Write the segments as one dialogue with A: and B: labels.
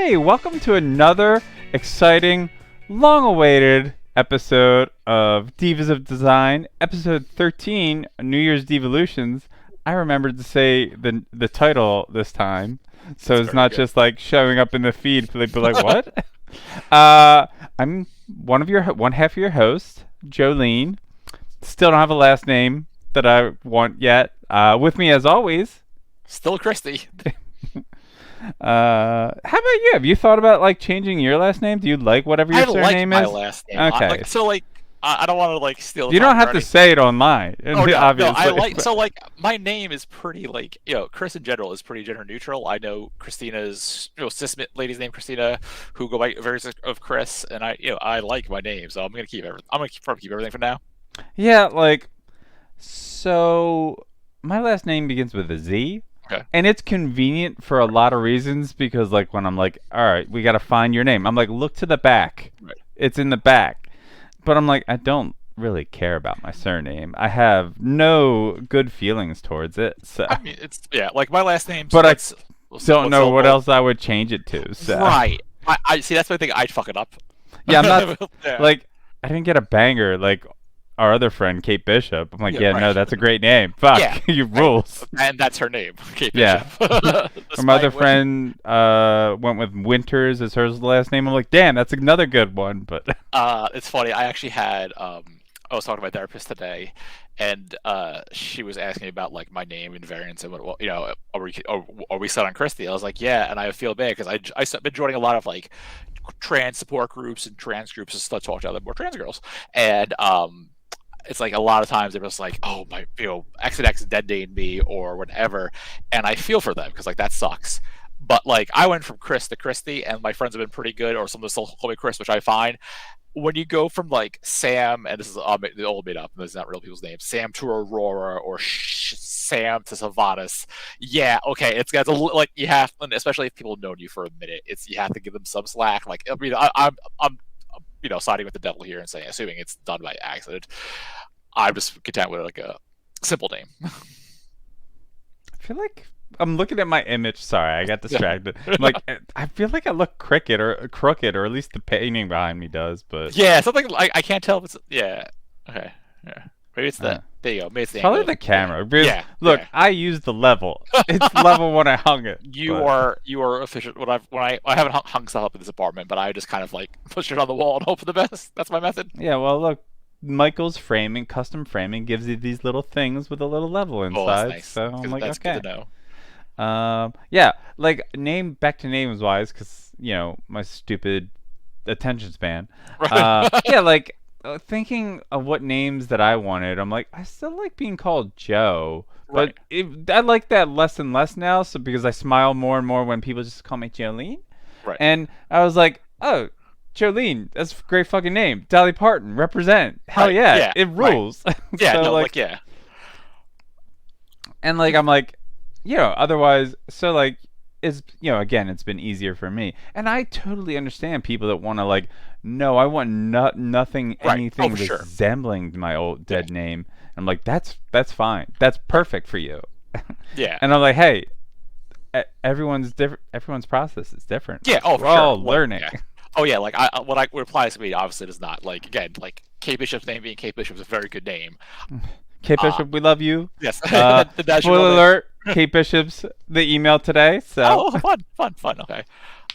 A: Hey, welcome to another exciting, long-awaited episode of Divas of Design, episode 13, New Year's Divalutions. I remembered to say the title this time, so
B: That's
A: it's not
B: good.
A: just like showing up in the feed. People be like, "What?" I'm one half of your host, Jolene. Still don't have a last name that I want yet. With me, as always.
B: Still Christie.
A: How about you? Have you thought about like changing your last name? Do you like whatever your
B: I like
A: surname
B: my
A: is?
B: last name.
A: Okay.
B: I don't want to like steal.
A: You
B: The
A: don't
B: thunder
A: have to
B: or
A: say it online.
B: Oh no,
A: Obviously.
B: I like my name is pretty Chris in general is pretty gender neutral. I know Christina's cis ladies named Christina who go by various of Chris, and I like my name, so I'm gonna keep everything. I'm gonna keep everything for now.
A: Yeah, like so. My last name begins with a Z.
B: Okay.
A: And it's convenient for a lot of reasons because, like, when I'm like, all right, we got to find your name. I'm like, look to the back.
B: Right.
A: It's in the back. But I'm like, I don't really care about my surname. I have no good feelings towards it. So.
B: I mean, like my last name.
A: But I don't know what else I would change it to. So.
B: Right. I see. That's why I think I'd fuck it up.
A: Yeah, I'm not
B: Yeah.
A: like I didn't get a banger like our other friend Kate Bishop. I'm like,
B: Yeah,
A: no,
B: right.
A: that's a great name. Fuck,
B: Yeah.
A: you rules.
B: And that's her name. Kate
A: Yeah.
B: Bishop.
A: Or my other friend went with Winters as her last name. I'm like, damn, that's another good one. But
B: It's funny. I actually had I was talking to my therapist today, and she was asking me about like my name and variants and what are we set on Christie? I was like, yeah, and I feel bad because I've been joining a lot of like trans support groups and trans groups and stuff to talk to other more trans girls, and it's like a lot of times they're just like, oh my, X and X dead named me or whatever, and I feel for them because like that sucks. But like I went from Chris to Christy, and my friends have been pretty good, or some of them still call me Chris, which I find. When you go from like Sam, and this is the old made up, and this is not real people's names, Sam to Aurora or Sam to Sylvanas, yeah, okay, it's got like you have, especially if people have known you for a minute, you have to give them some slack. Like I mean, I'm siding with the devil here and saying, assuming it's done by accident. I'm just content with like a simple name.
A: I feel like I'm looking at my image. Sorry, I got distracted. I'm like, I feel like I look crooked, or at least the painting behind me does. But
B: Yeah, something like I can't tell if it's okay. Yeah. Maybe it's the there you go. Maybe it's the
A: probably
B: angle.
A: the camera. Because,
B: Yeah.
A: Look,
B: yeah.
A: I used the level. It's level when I hung it.
B: You are efficient. When I haven't hung stuff up in this apartment, but I just kind of like push it on the wall and hope for the best. That's my method.
A: Yeah, well, look, Michael's custom framing gives you these little things with a little level inside.
B: Oh, that's nice.
A: So I'm like,
B: that's
A: okay.
B: good to know.
A: Yeah, like back to names wise, because my stupid attention span. Yeah, like thinking of what names that I wanted, I'm like, I still like being called Joe, but I like that less and less now. So because I smile more and more when people just call me Jolene,
B: Right.
A: and I was like, oh. Jolene, that's a great fucking name. Dolly Parton, represent. Hell
B: Right,
A: yeah,
B: yeah,
A: it rules.
B: Yeah.
A: So,
B: no.
A: like,
B: Yeah.
A: and like I'm like, otherwise, so like it's again, it's been easier for me, and I totally understand people that want to like, no, I want nothing,
B: Right.
A: anything
B: Oh, for sure.
A: resembling my old dead name. I'm like, that's fine, that's perfect for you.
B: Yeah.
A: And I'm like, hey, everyone's different. Everyone's process is different.
B: Yeah. Oh,
A: We're
B: for sure.
A: all
B: Like,
A: learning.
B: yeah. Oh yeah, like what applies to me obviously does not. Like again, like Kate Bishop's name being Kate Bishop is a very good name.
A: Kate Bishop, we love you.
B: Yes.
A: Spoiler alert: Kate Bishop's the email today. So
B: fun. Okay.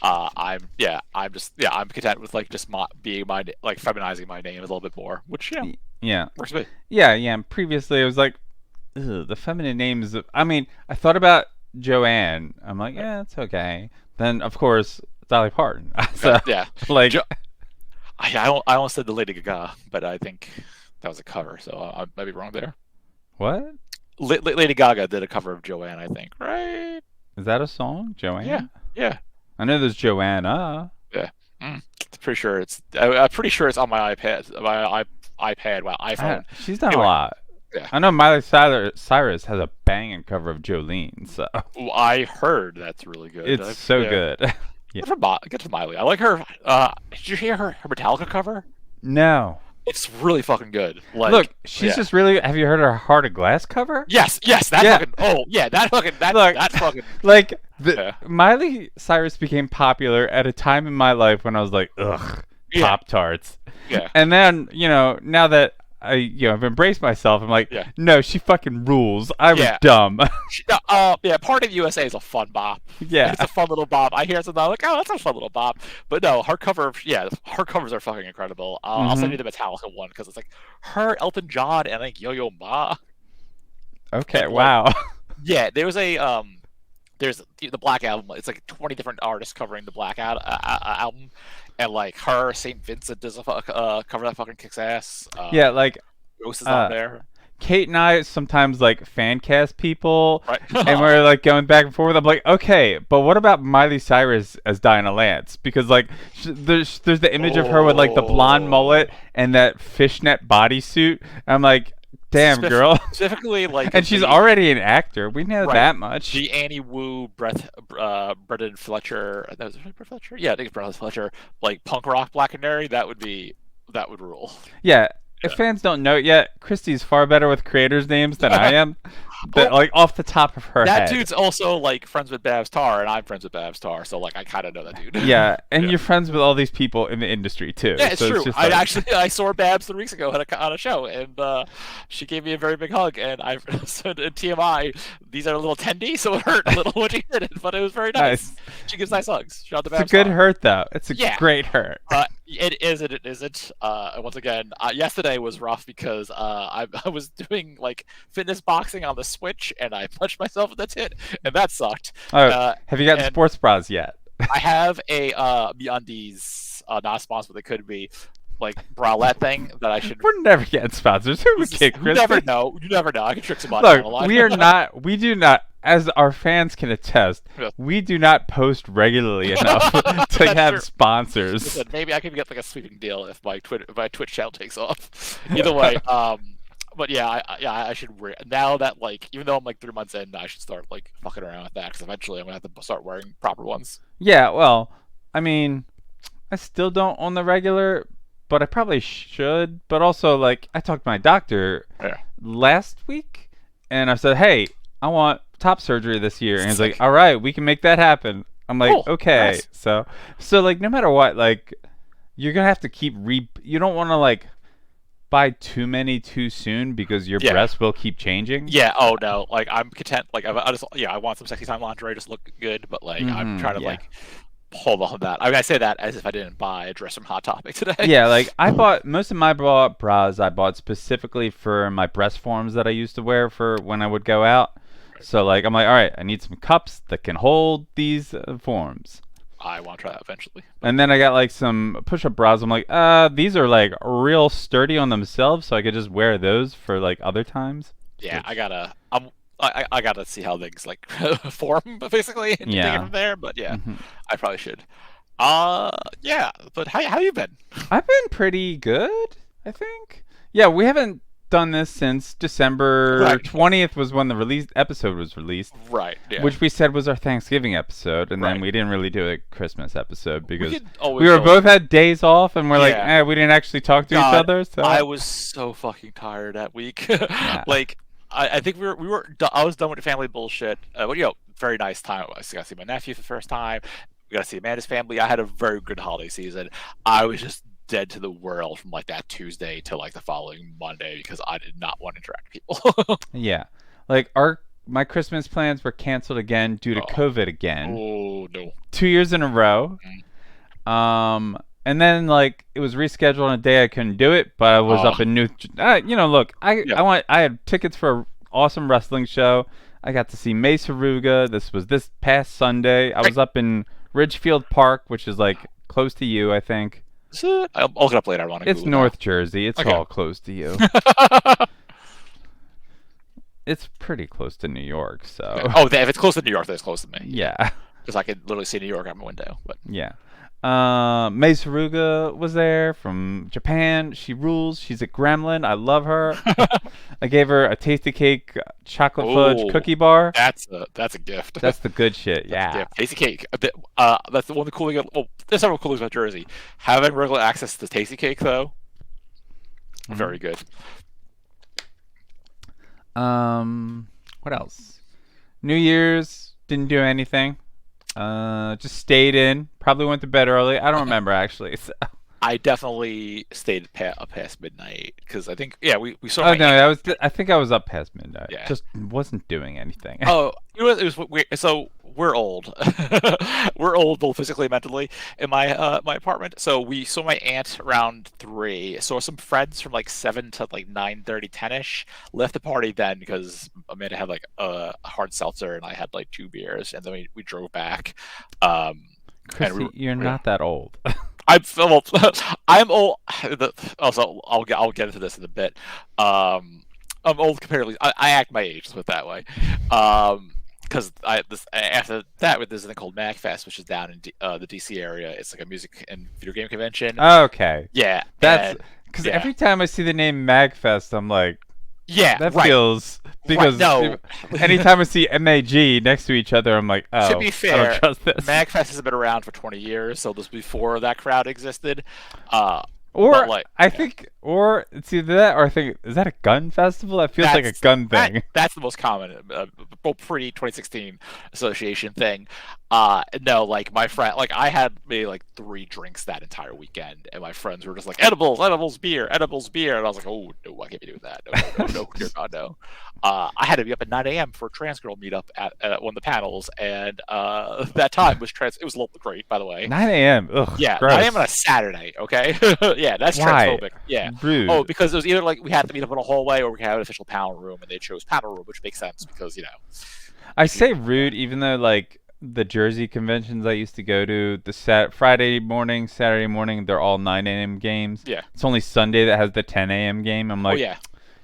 B: I'm content with like just being like feminizing my name a little bit more, which
A: yeah,
B: works for me.
A: yeah. And previously, I was like, the feminine names. I mean, I thought about Joanne. I'm like, yeah, it's okay. Then of course, Dolly Parton. So,
B: Yeah.
A: like,
B: I almost said the Lady Gaga, but I think that was a cover, so I might be wrong there.
A: what
B: Lady Gaga did a cover of Joanne, I think, right?
A: is that a song, Joanne?
B: Yeah.
A: I know there's Joanna.
B: Pretty sure I'm pretty sure it's on my iPad, iPhone.
A: She's done
B: Anyway.
A: a lot.
B: Yeah.
A: I know Miley Cyrus has a banging cover of Jolene, so
B: I heard that's really good.
A: it's so good. Yeah.
B: Good for Miley. I like her. Did you hear her Metallica cover?
A: No.
B: It's really fucking good. Like,
A: Look, she's just really. Have you heard her Heart of Glass cover?
B: Yes. That
A: Yeah.
B: fucking. Oh yeah, that fucking.
A: Look.
B: That fucking.
A: Like
B: Yeah.
A: Miley Cyrus became popular at a time in my life when I was like, ugh,
B: Yeah.
A: Pop Tarts.
B: Yeah.
A: And then, now that I've embraced myself, I'm like,
B: Yeah.
A: no, she fucking rules. I was
B: Yeah.
A: dumb.
B: Yeah, Part of USA is a fun bop.
A: Yeah.
B: It's a fun little bop. I hear something I'm like, oh, that's a fun little bop. But no, her cover, yeah, her covers are fucking incredible. I'll send
A: Hmm.
B: you the Metallica one because it's like her, Elton John, and like Yo Yo Ma,
A: Okay,
B: and like
A: wow.
B: yeah, there's the Black Album. It's like 20 different artists covering the Black album, and like her, Saint Vincent does a cover that fucking kicks ass.
A: Yeah, like,
B: Ghost is on
A: uh,
B: there,
A: Kate and I sometimes like fan cast people,
B: right?
A: and we're like going back and forth. I'm like, okay, but what about Miley Cyrus as Dinah Lance? Because like, there's the image of her with like the blonde
B: Oh.
A: mullet and that fishnet bodysuit. I'm like, damn girl.
B: Specifically, like
A: And she's
B: the
A: already an actor. We know
B: right,
A: that much.
B: the Annie Wu, Brendan Fletcher. That was Brendan Fletcher. Yeah, I think it's Brendan Fletcher. Like punk rock Black Canary. That would rule.
A: Yeah. If
B: Yeah.
A: fans don't know it yet, Christie's far better with creators' names than I am. But
B: Well,
A: like off the top of her
B: that
A: head.
B: dude's also like friends with Babs Tarr, and I'm friends with Babs Tarr, so like I kind of know that dude.
A: Yeah, and
B: Yeah.
A: you're friends with all these people in the industry too.
B: Yeah, it's
A: so
B: true.
A: It's just
B: I
A: like,
B: actually I saw Babs 3 weeks ago on a show, and she gave me a very big hug. And I said in TMI, these are a little tendy, so it hurt a little when she did it, but it was very nice.
A: nice.
B: She gives nice hugs. Shout out to
A: It's a
B: Babs
A: good
B: Tarr.
A: hurt though. It's a
B: Yeah.
A: great hurt.
B: It is and it isn't. Once again, yesterday was rough because I was doing like fitness boxing on the Switch, and I punched myself in the tit, and that sucked.
A: Oh, have you gotten
B: And
A: sports bras yet?
B: I have a MeUndies, not sponsored, but they could be like bralette thing that I should.
A: We're never getting sponsors. Who would kick
B: You
A: Chris?
B: never know. You never know. I can trick somebody down the
A: Look,
B: line.
A: we are not. We do not. As our fans can attest,
B: Yeah.
A: we do not post regularly enough to
B: That's
A: have
B: true.
A: sponsors.
B: Listen, maybe I can get like a sweeping deal if my Twitch channel takes off. Either way, but yeah, I should now that like even though I'm like 3 months in, I should start like fucking around with that because eventually I'm gonna have to start wearing proper ones.
A: Yeah, well, I mean, I still don't on the regular, but I probably should. But also, like, I talked to my doctor
B: Yeah.
A: last week, and I said, "Hey, I want top surgery this year," and he's like,
B: Sick.
A: "All right, we can make that happen." I'm like,
B: Cool.
A: "Okay."
B: Nice.
A: So like, no matter what, like, you're gonna have to keep You don't want to like buy too many too soon because your
B: Yeah.
A: breasts will keep changing.
B: Yeah. Oh no. Like I'm content. Like I just I want some sexy time lingerie, just look good. But like I'm trying to
A: yeah.
B: like hold on to that. I mean, I say that as if I didn't buy a dress from Hot Topic today.
A: Yeah, like I bought most of my bras I bought specifically for my breast forms that I used to wear for when I would go out. So like I'm like, all right, I need some cups that can hold these forms.
B: I want to try that eventually.
A: And then I got like some push-up bras. I'm like, these are like real sturdy on themselves, so I could just wear those for like other times.
B: Yeah,
A: Which-
B: I gotta see how things like form basically and take it
A: Yeah.
B: from there. But yeah,
A: Mhm.
B: I probably should. Yeah. But how you been?
A: I've been pretty good, I think. Yeah, we haven't done this since December
B: Right.
A: 20th was when the episode was released.
B: Right. Yeah.
A: Which we said was our Thanksgiving episode, and then
B: Right.
A: we didn't really do a Christmas episode because
B: could always
A: we were
B: go-
A: both had days off, and we're like,
B: Yeah.
A: we didn't actually talk to each
B: God,
A: other. So
B: I was so fucking tired that week. Like I think I was done with the family bullshit. But very nice time. I got to see my nephew for the first time. We got to see Amanda's family. I had a very good holiday season. I was just dead to the world from like that Tuesday to like the following Monday because I did not want to interact with people.
A: yeah, like my Christmas plans were canceled again due to
B: Oh.
A: COVID again,
B: Oh no.
A: 2 years in a row. And then like it was rescheduled on a day I couldn't do it, but I was up in New. Look, I had tickets for an awesome wrestling show. I got to see Mace Haruga. This was this past Sunday. I was up in Ridgefield Park, which is like close to you, I think.
B: I'll look it up later. I want to.
A: It's North Jersey. It's
B: Okay.
A: all close to you. It's pretty close to New York, so
B: If it's close to New York, then it's close to me.
A: yeah.
B: Because I could literally see New York out my window. But
A: Yeah. Mace Haruga was there from Japan. She rules. She's a gremlin. I love her. I gave her a Tasty Cake chocolate fudge
B: Ooh.
A: cookie bar.
B: that's a gift.
A: That's the good shit. Yeah.
B: Yeah, Tasty Cake. That's the one of the cool things. Well, there's several cool things about Jersey. Having regular access to Tasty Cake, though, very good.
A: What else? New Year's didn't do anything. Just stayed in. Probably went to bed early. I don't remember actually. So.
B: I definitely stayed past midnight because I think we saw
A: Oh
B: my
A: no,
B: aunt.
A: I think I was up past midnight.
B: Yeah.
A: Just wasn't doing anything.
B: Oh, it was weird. So we're old. We're old, both physically and mentally, in my apartment. So we saw my aunt around 3. Saw some friends from like 7 to like 9:30, 10ish. Left the party then because Amanda had like a hard seltzer and I had like 2 beers, and then we drove back.
A: Chrissy, you're not that old.
B: Well, I'm old. Also, I'll get into this in a bit. I'm old comparatively. I act my age. Let's put it that way. Because after that, there's a thing called MagFest, which is down in the DC area. It's like a music and video game convention.
A: Okay.
B: Yeah,
A: that's because every time I see the name MagFest, I'm like, that feels because
B: no.
A: Anytime I see MAG next to each other, I'm like, oh,
B: to be fair,
A: I don't trust this.
B: MagFest has been around for 20 years, so this was before that crowd existed.
A: I think, or it's either that, or I think, is that a gun festival? That feels like a gun thing.
B: That's the most common, pre-2016 association thing. No, like my friend, like I had maybe like 3 drinks that entire weekend, and my friends were just like, edibles, beer, and I was like, oh no, I can't be doing that. No, dear God, no. I had to be up at 9 a.m. for a trans girl meetup at one of the panels, and that time was it was a little great, by the way.
A: 9 a.m. Ugh,
B: yeah,
A: gross.
B: 9 a.m. on a Saturday. Okay, yeah, that's transphobic. Yeah.
A: Rude.
B: Oh, because it was either like we had to meet up in a hallway or we could have an official panel room, and they chose panel room, which makes sense because
A: I say rude, even though like the Jersey conventions I used to go to, the Friday morning, Saturday morning, they're all 9 a.m. games.
B: Yeah.
A: It's only Sunday that has the 10 a.m. game. I'm like,
B: oh yeah.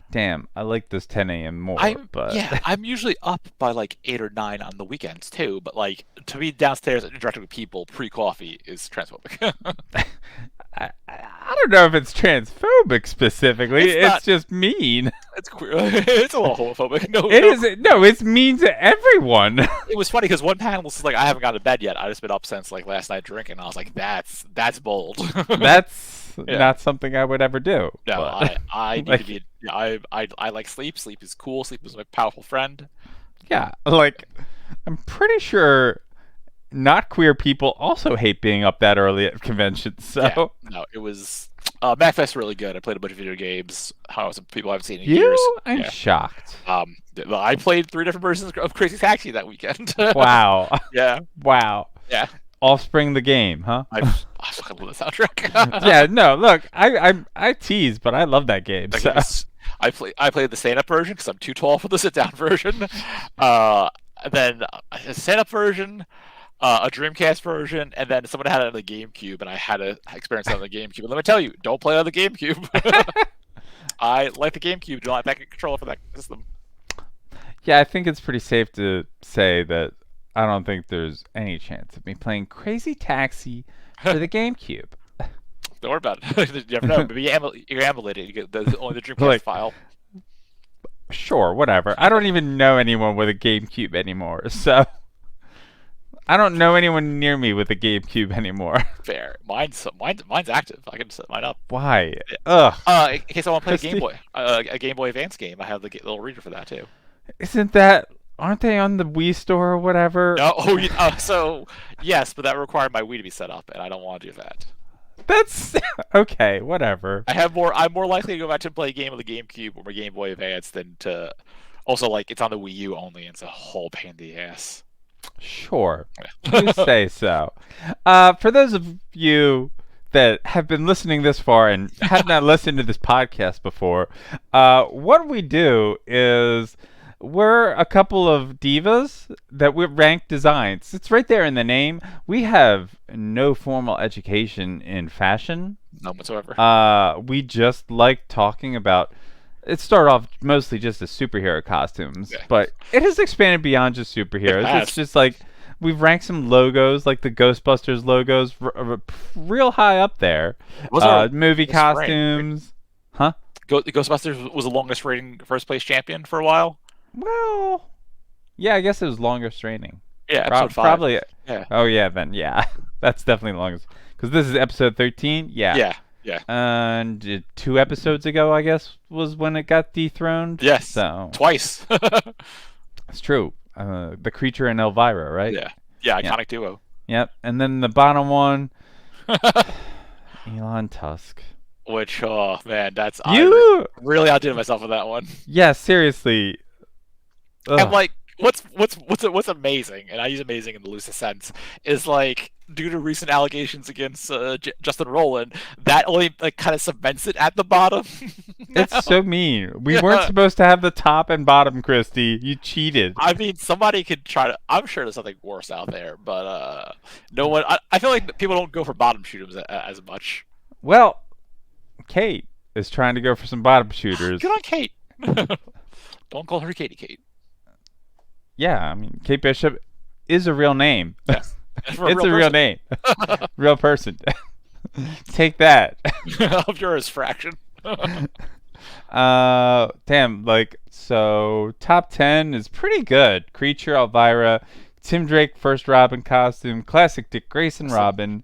A: Damn, I like this 10 a.m. more. But
B: yeah, I'm usually up by like 8 or 9 on the weekends too. But like to be downstairs and interacting with people pre-coffee is transphobic.
A: I don't know if it's transphobic specifically. It's just mean.
B: It's queer. It's a little homophobic. No,
A: it is. No, it's mean to everyone.
B: It was funny because one panelist was like, "I haven't gone to bed yet. I just been up since like last night drinking." And I was like, "That's bold."
A: That's not something I would ever do.
B: No,
A: but,
B: I need to be. I like sleep. Sleep is cool. Sleep is my powerful friend.
A: Yeah, like I'm pretty sure not queer people also hate being up that early at conventions. So
B: no, it was MacFest really good. I played a bunch of video games. Some people I haven't seen in years.
A: I'm shocked.
B: I played 3 different versions of Crazy Taxi that weekend.
A: Wow.
B: Yeah.
A: Wow.
B: Yeah.
A: Offspring the game, huh?
B: I fucking love the soundtrack.
A: Yeah, no, look, I tease, but I love that game.
B: Like
A: so.
B: I played the stand-up version because I'm too tall for the sit-down version. Then a stand-up version, a Dreamcast version, and then someone had it on the GameCube, and I had to experience it on the GameCube. And let me tell you, don't play on the GameCube. I like the GameCube. Do not like that controller for that system.
A: Yeah, I think it's pretty safe to say that I don't think there's any chance of me playing Crazy Taxi for the GameCube.
B: Don't worry about it. You never know. Maybe you're emulated. You get only the Dreamcast file.
A: Sure, whatever. I don't even know anyone with a GameCube anymore, so I don't know anyone near me with a GameCube anymore.
B: Fair. Mine's active. I can set mine up.
A: Why? Ugh.
B: In case I want to play a Game Boy, a Game Boy Advance game, I have the little reader for that too.
A: Isn't that? Aren't they on the Wii store or whatever?
B: No. So yes, but that required my Wii to be set up, and I don't want to do that.
A: That's okay. Whatever.
B: I'm more likely to go back to play a game on the GameCube or my Game Boy Advance than to. Also, like it's on the Wii U only, and it's a whole pain in the ass.
A: Sure, you say so. For those of you that have been listening this far and have not listened to this podcast before, what we do is we're a couple of divas that we rank designs. It's right there in the name. We have no formal education in fashion.
B: None whatsoever.
A: We just like talking about. It started off mostly just as superhero costumes, but it has expanded beyond just superheroes. It's just like we've ranked some logos, like the Ghostbusters logos, real high up there. Movie costumes, huh?
B: Ghostbusters was the longest rating first place champion for a while.
A: Well, yeah, I guess it was longest reigning.
B: Yeah, episode 5.
A: Probably.
B: Yeah.
A: Oh yeah, then yeah, that's definitely longest because this is episode 13. Yeah.
B: Yeah.
A: And 2 episodes ago, I guess, was when it got dethroned.
B: Yes.
A: So
B: twice.
A: it's true. The creature and Elvira, right?
B: Yeah. Yeah,
A: Yep.
B: iconic duo.
A: Yep. And then the bottom one, Elon Tusk.
B: Which, oh man,
A: You?
B: really outdid myself with that one.
A: Yeah, seriously.
B: And
A: Ugh.
B: like, what's amazing, and I use amazing in the loosest sense, is like due to recent allegations against Justin Roiland, that only like kind of cements it at the bottom
A: It's
B: now.
A: so mean. We weren't
B: Yeah.
A: supposed to have the top and bottom, Christy. You cheated.
B: I mean, somebody could try to. I'm sure there's something worse out there, but no one. I feel like people don't go for bottom shooters as much.
A: Well, Kate is trying to go for some bottom shooters.
B: Good on Kate. Don't call her Katie Kate.
A: Yeah, I mean, Kate Bishop is a real name.
B: Yes, for
A: It's
B: real
A: a real
B: person.
A: name. Real person. Take that.
B: Of yours, fraction.
A: Damn, like, so top 10 is pretty good. Creature, Elvira, Tim Drake, first Robin costume, classic Dick Grayson Robin.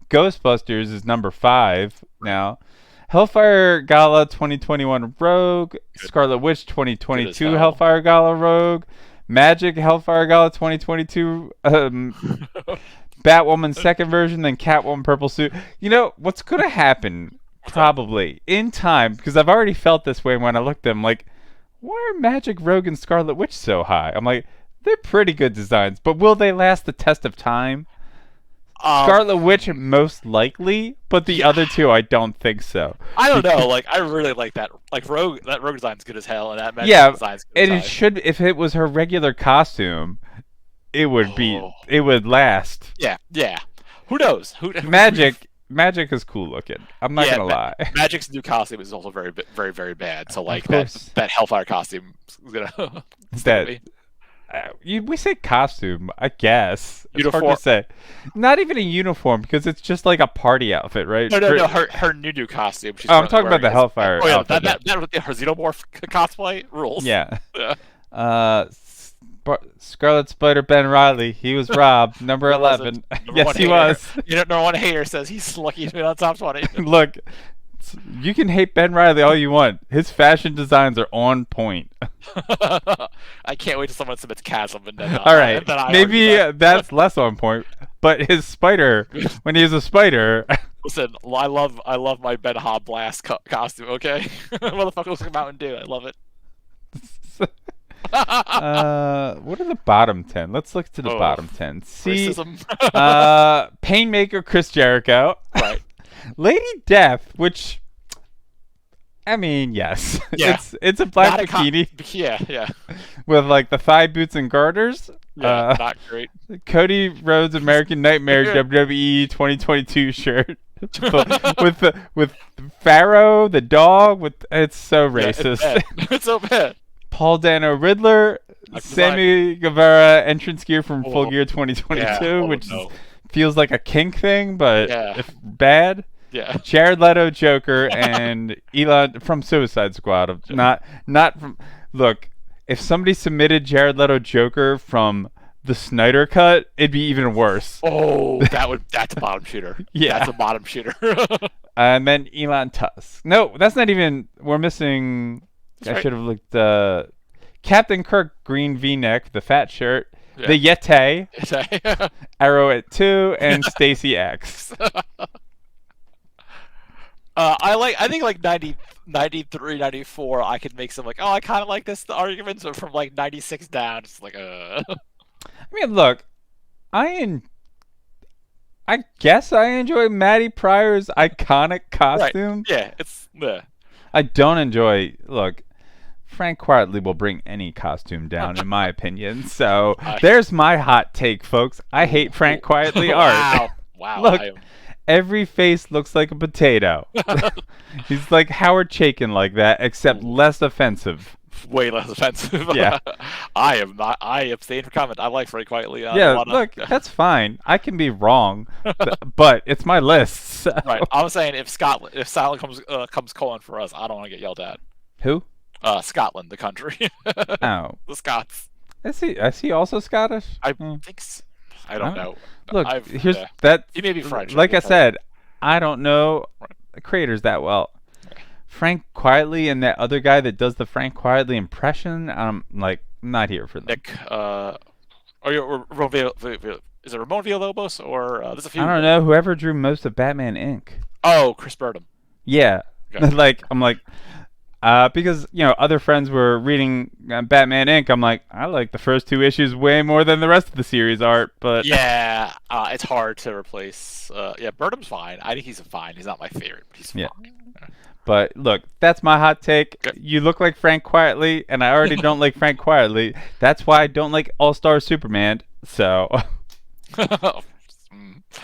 A: Ghostbusters is number 5 now. Hellfire Gala 2021 Rogue, Scarlet Witch 2022
B: hell.
A: Hellfire Gala Rogue, Magic Hellfire Gala 2022 Batwoman second version, then Catwoman purple suit. You know what's gonna happen? Probably in time, because I've already felt this way when I looked at them. Like, why are Magic, Rogue, and Scarlet Witch so high? I'm like, they're pretty good designs, but will they last the test of time? Scarlet Witch most likely, but the other two I don't think so.
B: I don't know. Like, I really like that. Like, that Rogue design's good as hell, and that Magic
A: Yeah,
B: design's good
A: and
B: as
A: it
B: hell.
A: should. If it was her regular costume, it would be.
B: Oh.
A: It would last.
B: Yeah. Who knows?
A: Magic is cool looking. I'm not gonna lie.
B: Magic's new costume is also very, very, very bad. So like
A: course.
B: that Hellfire costume is gonna
A: That
B: me.
A: We say costume, I guess. It's hard
B: Uniform.
A: to say. Not even a uniform, because it's just like a party outfit, right?
B: No. Her new costume. She's
A: Oh, I'm talking
B: currently
A: about the
B: wearing
A: Hellfire
B: Oh yeah,
A: outfit.
B: that her xenomorph cosplay rules.
A: Yeah.
B: Yeah.
A: Scarlet Spider Ben Riley. He was Rob, number 11. Yes, he was.
B: You know, no one hater says he's lucky to be on top 20.
A: Look, you can hate Ben Riley all you want. His fashion designs are on point.
B: I can't wait till someone submits Chasm and then.
A: All right,
B: then I
A: maybe
B: argue that.
A: that's less on point. But his spider, when he was a spider,
B: Listen, I love my Ben Hobb Blast costume. Okay, motherfucker looks like a Mountain Dew. I love it.
A: what are the bottom 10? Let's look to the bottom 10. See,
B: Racism.
A: Painmaker Chris Jericho,
B: Right.
A: Lady Death, which, I mean, yes,
B: Yeah.
A: it's a black
B: Not a
A: bikini
B: yeah.
A: with like the thigh boots and garters.
B: Yeah, not great.
A: Cody Rhodes American Nightmare WWE 2022 shirt with Pharaoh the dog with it's so racist.
B: Yeah, it's so bad.
A: Paul Dano Riddler, Sammy Guevara entrance gear from Full Gear 2022,
B: Yeah.
A: which feels like a kink thing, but if bad.
B: Yeah.
A: Jared Leto Joker and Elon from Suicide Squad. Not from. Look, if somebody submitted Jared Leto Joker from the Snyder Cut, it'd be even worse.
B: Oh, that's a bottom shooter.
A: Yeah.
B: That's a bottom shooter.
A: And then Elon Tusk. No, that's not even. We're missing. I should have looked. Captain Kirk green V-neck, the fat shirt, the Yeti, Arrow at 2, and Stacy X.
B: I think like 90, 93, 94, I could make some like, I kind of like this arguments, but from like 96 down, it's like,
A: I mean, look, I guess I enjoy Maddie Pryor's iconic costume.
B: Right. Yeah, it's.
A: I don't enjoy. Look, Frank Quietly will bring any costume down, in my opinion. So there's my hot take, folks. I hate Frank Quietly art.
B: Wow.
A: Look, every face looks like a potato. He's like Howard Chaykin like that, except less offensive.
B: Way less offensive.
A: Yeah.
B: I abstain from comment. I like Frank Quietly.
A: Look, that's fine. I can be wrong, but it's my list. So.
B: Right. I'm saying if Scotland comes calling for us, I don't want to get yelled at.
A: Who?
B: Scotland, the country.
A: Oh.
B: The Scots.
A: Is he also Scottish?
B: I think so. I don't know.
A: Look, here's that.
B: He may be French.
A: Like I said, I don't know the creators that well. Frank Quietly and that other guy that does the Frank Quietly impression, I'm like not here for them.
B: Nick, is it Ramon Villalobos or there's a
A: I
B: few.
A: don't know. Whoever drew most of Batman Inc.
B: Oh, Chris Burnham.
A: Yeah.
B: Okay.
A: Like I'm like because other friends were reading Batman Inc. I'm like, I like the first two issues way more than the rest of the series art, but
B: Yeah, it's hard to replace. Yeah, Burnham's fine. I think he's fine. He's not my favorite, but he's
A: yeah.
B: fine.
A: But look, that's my hot take.
B: Okay.
A: You look like Frank Quietly, and I already don't like Frank Quietly. That's why I don't like All Star Superman. So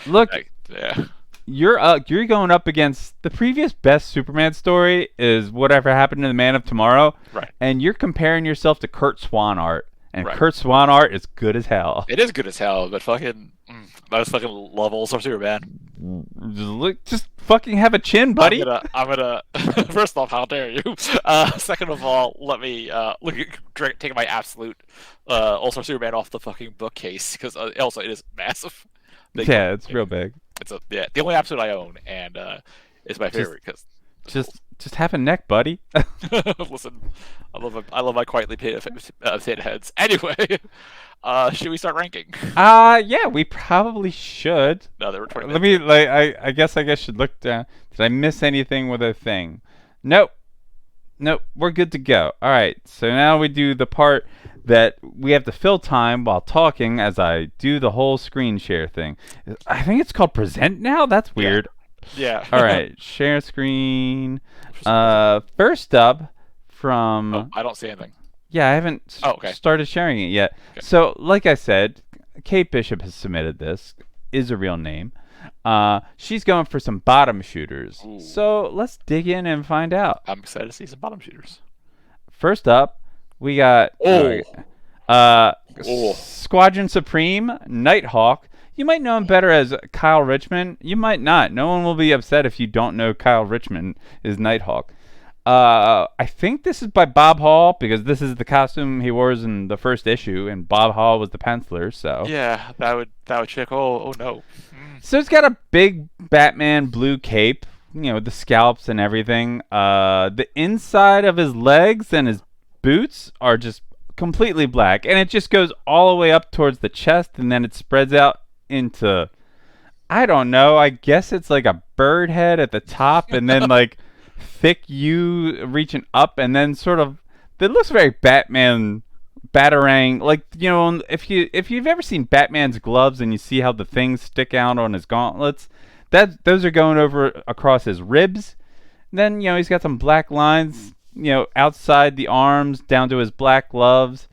A: look,
B: Yeah.
A: you're going up against the previous best Superman story is Whatever Happened to the Man of Tomorrow,
B: Right.
A: and you're comparing yourself to Kurt Swan art, and
B: Right.
A: Kurt Swan art is good as hell.
B: It is good as hell, but fucking, I just fucking love All Star Superman.
A: Just fucking have a chin, buddy.
B: I'm gonna. First off, how dare you? Second of all, let me taking my absolute All Star Superman off the fucking bookcase because also it is massive.
A: Yeah, it's real big.
B: It's the only absolute I own, and it's my favorite because
A: just have a neck, buddy.
B: listen, I love my quietly paid heads. Anyway, should we start ranking?
A: Yeah, we probably should.
B: No, there were 20
A: Let
B: minutes.
A: me I guess should look down. Did I miss anything with a thing? Nope. Nope, we're good to go. All right, so now we do the part that we have to fill time while talking as I do the whole screen share thing. I think it's called present now? That's weird.
B: Yeah.
A: All right, share screen. First up from...
B: Oh, I don't see anything.
A: Yeah, I haven't
B: okay.
A: started sharing it yet.
B: Okay.
A: So, like I said, Kate Bishop has submitted this. Is a real name. She's going for some bottom shooters.
B: Ooh.
A: So let's dig in and find out.
B: I'm excited to see some bottom shooters.
A: First up, we got Squadron Supreme, Nighthawk. You might know him better as Kyle Richmond. You might not. No one will be upset if you don't know Kyle Richmond is Nighthawk. I think this is by Bob Hall because this is the costume he wore in the first issue, and Bob Hall was the penciler. So
B: yeah, that would check. Oh no.
A: So it's got a big Batman blue cape, the scalps and everything. The inside of his legs and his boots are just completely black, and it just goes all the way up towards the chest, and then it spreads out into, I don't know, I guess it's like a bird head at the top, and then like thick U reaching up, and then sort of, it looks very Batman Batarang, like if you've ever seen Batman's gloves and you see how the things stick out on his gauntlets, those are going over across his ribs. Then he's got some black lines outside the arms down to his black gloves.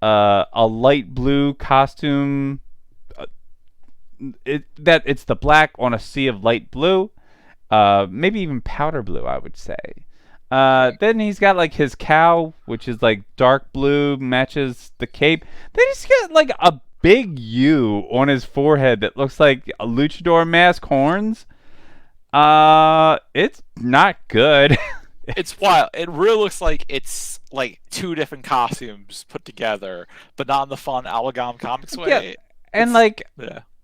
A: A light blue costume. It's the black on a sea of light blue. Maybe even powder blue, I would say. Then he's got like his cowl, which is like dark blue, matches the cape. Then he's got like a big U on his forehead that looks like a luchador mask horns. It's not good.
B: It's wild. It really looks like it's like two different costumes put together, but not in the fun Allegom Comics way.
A: Yeah, and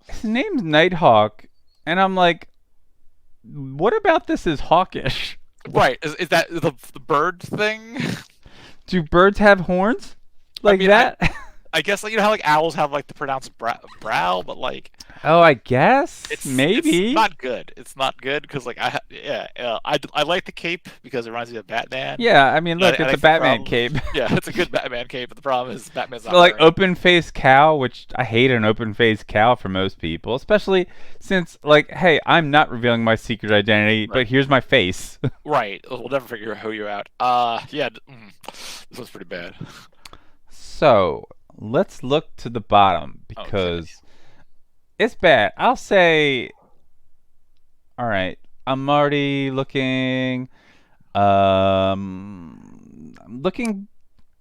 A: his name's Nighthawk, and I'm like, what about this is hawkish?
B: Right. Is that the bird thing?
A: Do birds have horns like that?
B: I guess you know how like owls have like the pronounced brow, but like.
A: Oh, I guess
B: It's not good. It's not good because like I like the cape because it reminds me of Batman.
A: Yeah, I mean, look, it's a Batman cape.
B: Yeah, it's a good Batman cape, but the problem is Batman's not
A: like open-faced cow, which I hate an open-faced cow for most people, especially since like, hey, I'm not revealing my secret identity, but here's my face.
B: Right. We'll never figure out who you're out. Yeah, this was pretty bad.
A: So let's look to the bottom because it's bad. I'll say. All right, I'm already looking. I'm looking.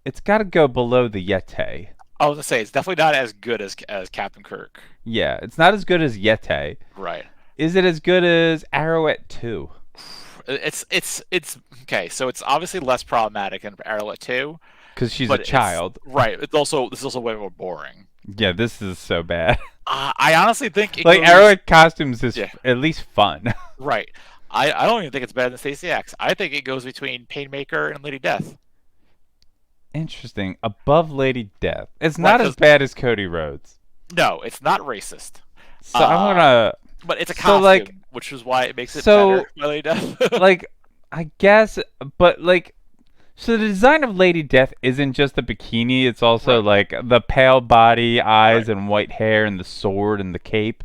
A: It's got to go below the Yeti.
B: I was gonna say it's definitely not as good as Captain Kirk.
A: Yeah, it's not as good as Yeti.
B: Right.
A: Is it as good as Arrowette 2?
B: It's okay. So it's obviously less problematic than Arrowette 2.
A: Because she's a child.
B: Right. This is also way more boring.
A: Yeah, this is so bad.
B: I honestly think
A: Arrowette costumes is at least fun.
B: Right. I don't even think it's better than Stacey X. I think it goes between Painmaker and Lady Death.
A: Interesting. Above Lady Death. It's not as bad as Cody Rhodes.
B: No, it's not racist.
A: So I'm
B: Uh,
A: gonna.
B: but it's a
A: So like,
B: costume, which is why it makes it better.
A: so
B: Lily Death.
A: like, I guess, but like, so the design of Lady Death isn't just the bikini; it's also
B: Right,
A: like the pale body,
B: right,
A: eyes, and white hair, and the sword and the cape.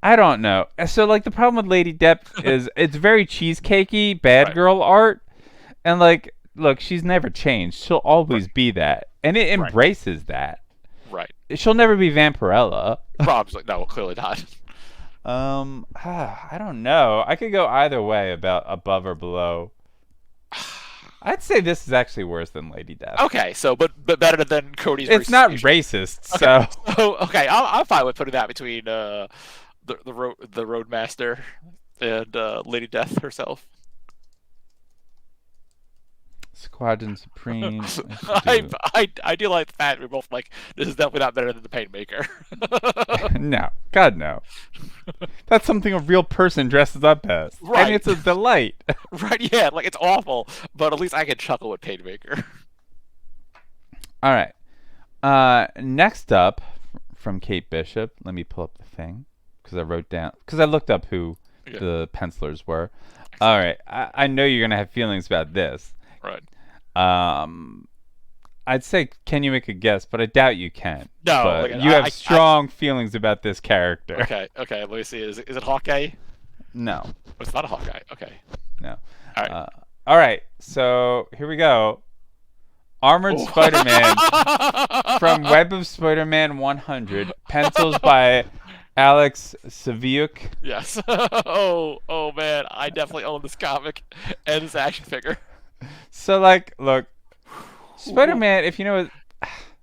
A: I don't know. So like, the problem with Lady Death is it's very cheesecakey, bad
B: right,
A: girl art, and like, look, she's never changed. She'll
B: right,
A: always be that, and it
B: right,
A: embraces that.
B: right.
A: She'll never be Vampirella.
B: Rob's like, no, clearly not.
A: I don't know. I could go either way about above or below. I'd say this is actually worse than Lady Death.
B: Okay, so but better than Cody's
A: It's not
B: racist.
A: racist,
B: Okay,
A: so
B: so okay, I'm fine with putting that between the Roadmaster and Lady Death herself.
A: Squadron Supreme. I should
B: I,
A: do.
B: I do like the fact we're both like this is definitely not better than the Painmaker.
A: No, God no. That's something a real person dresses up as, and
B: Right,
A: it's a delight.
B: right, yeah, like it's awful, but at least I can chuckle at Painmaker.
A: All right. Next up from Kate Bishop. Let me pull up the thing because I wrote down because I looked up who
B: Yeah,
A: the pencilers were. All right. I know you're gonna have feelings about this.
B: right.
A: Um, I'd say, can you make a guess? But I doubt you can.
B: No, like
A: But you have strong feelings about this character.
B: okay, okay. Let me see. Is it Hawkeye?
A: No,
B: Oh, it's not a Hawkeye. Okay,
A: no.
B: all right.
A: Uh, all right, so here we go. Armored
B: Ooh.
A: Spider-Man from Web of Spider-Man 100, pencils by Alex Saviuk.
B: Yes. Oh man, I definitely own this comic and this action figure.
A: So, like, look, Spider-Man, if you know it,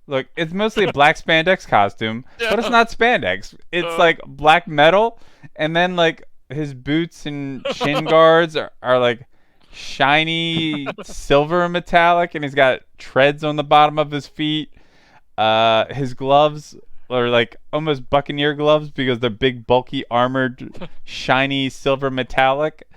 A: look, it's mostly a black spandex costume, but it's
B: Yeah.
A: not spandex. It's like black metal, and then like his boots and shin guards are like shiny silver metallic, and he's got treads on the bottom of his feet. His gloves are like almost buccaneer gloves because they're big, bulky, armored, shiny silver metallic.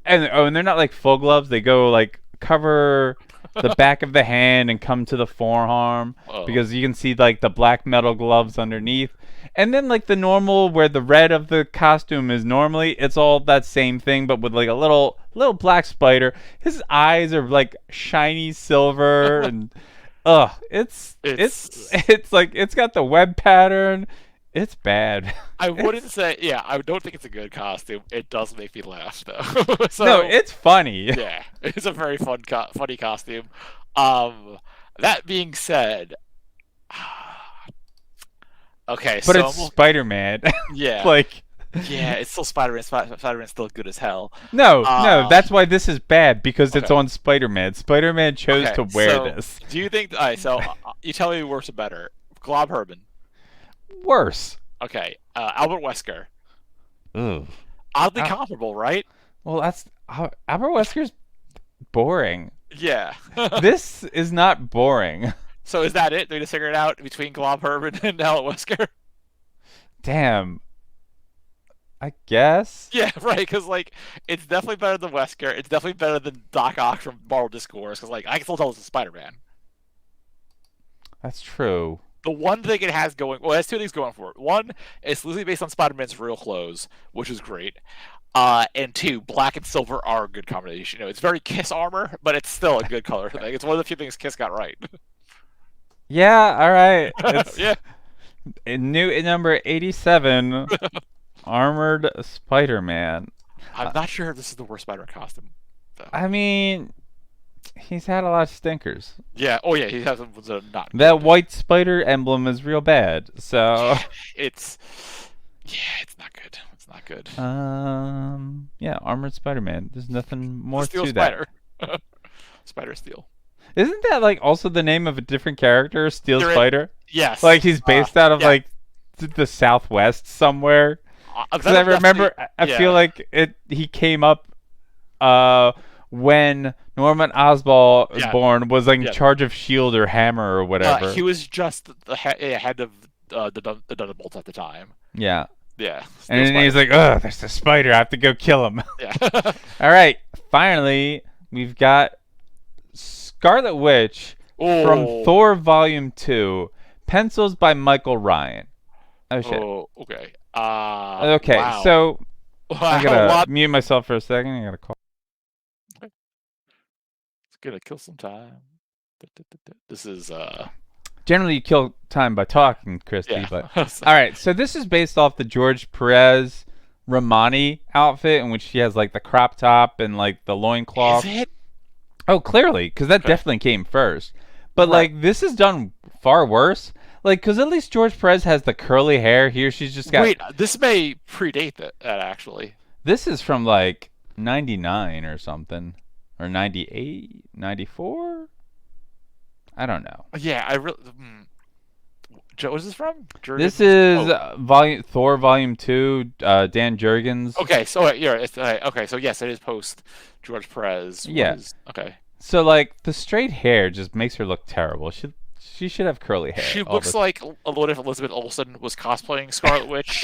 A: And they're not like full gloves. They go like cover the back of the hand and come to the forearm
B: Oh.
A: because you can see like the black metal gloves underneath. And then like the normal where the red of the costume is normally, it's all that same thing but with like a little black spider. His eyes are like shiny silver and it's like it's got the web pattern. It's bad.
B: I wouldn't say. Yeah, I don't think it's a good costume. It does make me laugh though.
A: No,
B: So
A: it's funny.
B: yeah, it's a very funny costume. That being said, okay,
A: But
B: so
A: it's Spider-Man.
B: yeah,
A: Like
B: yeah, it's still Spider-Man. Spider-Man's still good as hell.
A: no, that's why this is bad because it's
B: Okay.
A: on Spider-Man. Spider-Man chose
B: Okay,
A: to wear
B: so
A: this.
B: do you think? All right, so you tell me worse or better. Glob Herman.
A: Worse.
B: Okay, Albert Wesker.
A: Ugh.
B: Oddly
A: Ah.
B: comparable, right?
A: Well, that's Albert Wesker's boring.
B: Yeah.
A: This is not boring.
B: So is that it? They just figured it out between Glob Herman and Albert Wesker?
A: Damn. I guess.
B: Yeah, right. Because like, it's definitely better than Wesker. It's definitely better than Doc Ock from Marvel Discourse. Because like, I can still tell it's Spider-Man.
A: That's true.
B: The one thing it has going, well, it has two things going for it. One, it's loosely based on Spider-Man's real clothes, which is great. And two, black and silver are a good combination. You know, it's very Kiss armor, but it's still a good color. Like, it's one of the few things Kiss got right.
A: Yeah, all right. It's
B: Yeah.
A: new number 87, Armored Spider-Man.
B: I'm not sure if this is the worst Spider-Man costume. Though.
A: I mean, he's had a lot of stinkers.
B: Yeah. Oh yeah, he has some not.
A: That white spider emblem is real bad. So,
B: It's yeah, it's not good. It's not good.
A: yeah, Armored Spider-Man. There's nothing more
B: Steel
A: to that.
B: Spider. Spider Steel.
A: Isn't that like also the name of a different character, Steel
B: There is-
A: Spider?
B: Yes.
A: Like he's based out of
B: yeah.
A: like the Southwest somewhere. Because I
B: Venom
A: remember,
B: definitely-
A: I
B: yeah.
A: feel like he came up when Norman Osborn
B: Yeah.
A: was like in
B: Yeah.
A: charge of Shield or Hammer or whatever.
B: He was just the head of the Thunderbolts at the time.
A: Yeah.
B: Yeah.
A: And then he's like, "Oh, there's a spider. I have to go kill him."
B: yeah.
A: All right. Finally, we've got Scarlet Witch from
B: Oh.
A: Thor Volume 2, pencils by Michael Ryan. Oh shit.
B: Oh, okay.
A: Okay,
B: Wow.
A: so I
B: Wow,
A: gotta
B: what?
A: mute myself for a second. I gotta call.
B: It's gonna kill some time. This is
A: Generally, you kill time by talking, Christy.
B: yeah.
A: But all right, so this is based off the George Perez Romani outfit, in which she has like the crop top and like the
B: Is
A: loincloth.
B: it?
A: Oh, clearly, because that
B: Okay.
A: definitely came first. But
B: Right.
A: like this is done far worse. Like, because at least George Perez has the curly hair. Here, she's just got.
B: Wait, this may predate that actually.
A: This is from like '99 or something, or '98, '94. I don't know.
B: Yeah, I really. What is this from?
A: This
B: Jurgens?
A: is
B: Oh,
A: volume Thor Volume 2, Dan Jurgens.
B: okay. So yeah, it's okay. So yes, it is post George Perez
A: Yeah.
B: was okay.
A: So like the straight hair just makes her look terrible. She should have curly hair
B: She
A: all
B: looks
A: the.
B: like a little if Elizabeth Olsen was cosplaying Scarlet Witch,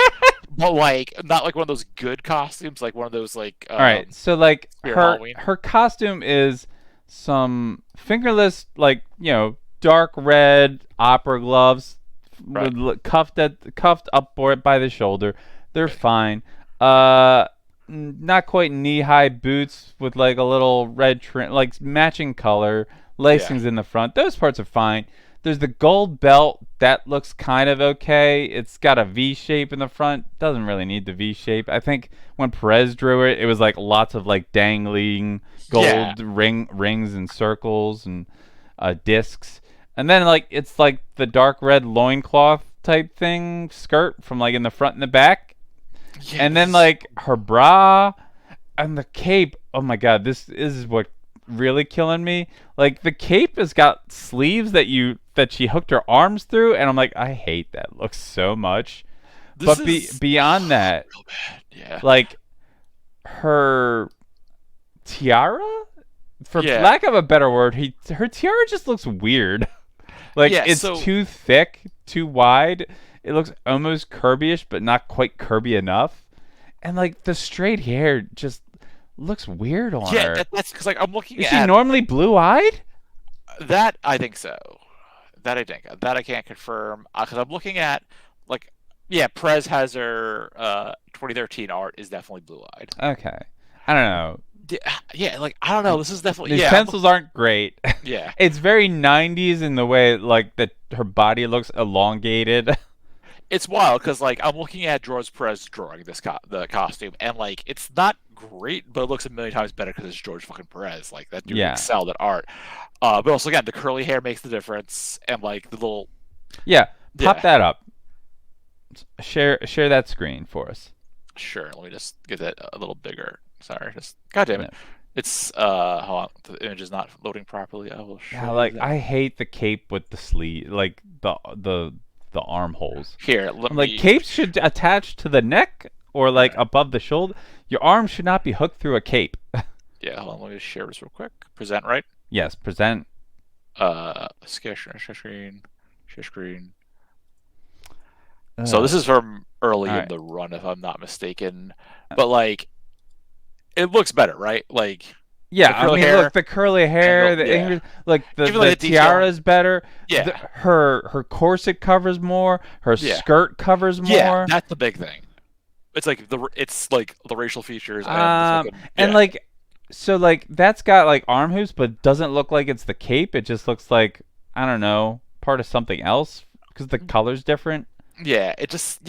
B: but like not like one of those good costumes, like one of those like
A: All right. So like
B: Spirit Halloween.
A: her costume is some fingerless, like, dark red opera gloves
B: Right.
A: with cuffed upboard by the shoulder. They're
B: Okay.
A: fine. Not quite knee-high boots with like a little red trim, like matching color,
B: Yeah.
A: lacings in the front. Those parts are fine. There's the gold belt that looks kind of okay. It's got a V shape in the front. Doesn't really need the V shape. I think when Perez drew it, it was like lots of like dangling
B: Yeah.
A: gold rings and circles and discs. And then like it's like the dark red loincloth type thing skirt from like in the front and the back.
B: Yeah.
A: And then like her bra and the cape. Oh my god, this is what really killing me. Like the cape has got sleeves that she hooked her arms through, and I'm like, I hate that look so much.
B: This
A: But
B: is
A: beyond that,
B: real bad. Yeah.
A: like her tiara, for
B: Yeah.
A: lack of a better word, her tiara just looks weird. Like
B: Yeah,
A: it's
B: so-
A: too thick, too wide. It looks almost Kirby-ish, but not quite Kirby enough. And like the straight hair just looks weird on
B: Yeah,
A: her.
B: that's because like I'm looking
A: Is she
B: at
A: normally blue-eyed?
B: that. I think so. That I think that I can't confirm because I'm looking at like yeah, Perez has her 2013 art is definitely blue-eyed.
A: Okay. I don't know.
B: Yeah, like I don't know. This is definitely
A: These
B: yeah.
A: pencils aren't great.
B: Yeah.
A: It's very 90s in the way like that her body looks elongated.
B: It's wild because like I'm looking at George Perez drawing the costume and like it's not great, but it looks a million times better because it's George fucking Perez. Like that dude
A: Yeah.
B: excelled at art. But also again, the curly hair makes the difference, and like the little
A: Yeah, pop
B: Yeah.
A: that up. Share that screen for us.
B: Sure. Let me just get that a little bigger. Sorry, just God damn it.
A: Yeah.
B: It's hold on, the image is not loading properly. I will show
A: Yeah,
B: you
A: like
B: that.
A: I hate the cape with the sleeve, like the armholes.
B: Here, let
A: Like
B: me.
A: capes should attach to the neck or like above the shoulder. Your arm should not be hooked through a cape.
B: Yeah, hold on. Let me just share this real quick. Present right.
A: Yes, present.
B: Share screen. So this
A: Ugh.
B: is from early in
A: Alright.
B: the run, if I'm not mistaken. But like, it looks better, right? Like,
A: Yeah,
B: the
A: I
B: curly
A: mean,
B: hair,
A: look, the curly hair, the
B: yeah.
A: English, like the
B: Even like the
A: tiara is better.
B: yeah,
A: Her corset covers more. Her
B: Yeah.
A: skirt covers more.
B: yeah, that's the big thing. It's like the racial features and the fucking,
A: And
B: yeah.
A: like, so like that's got like arm hoops, but doesn't look like it's the cape. It just looks like, I don't know, part of something else because the color's different.
B: It just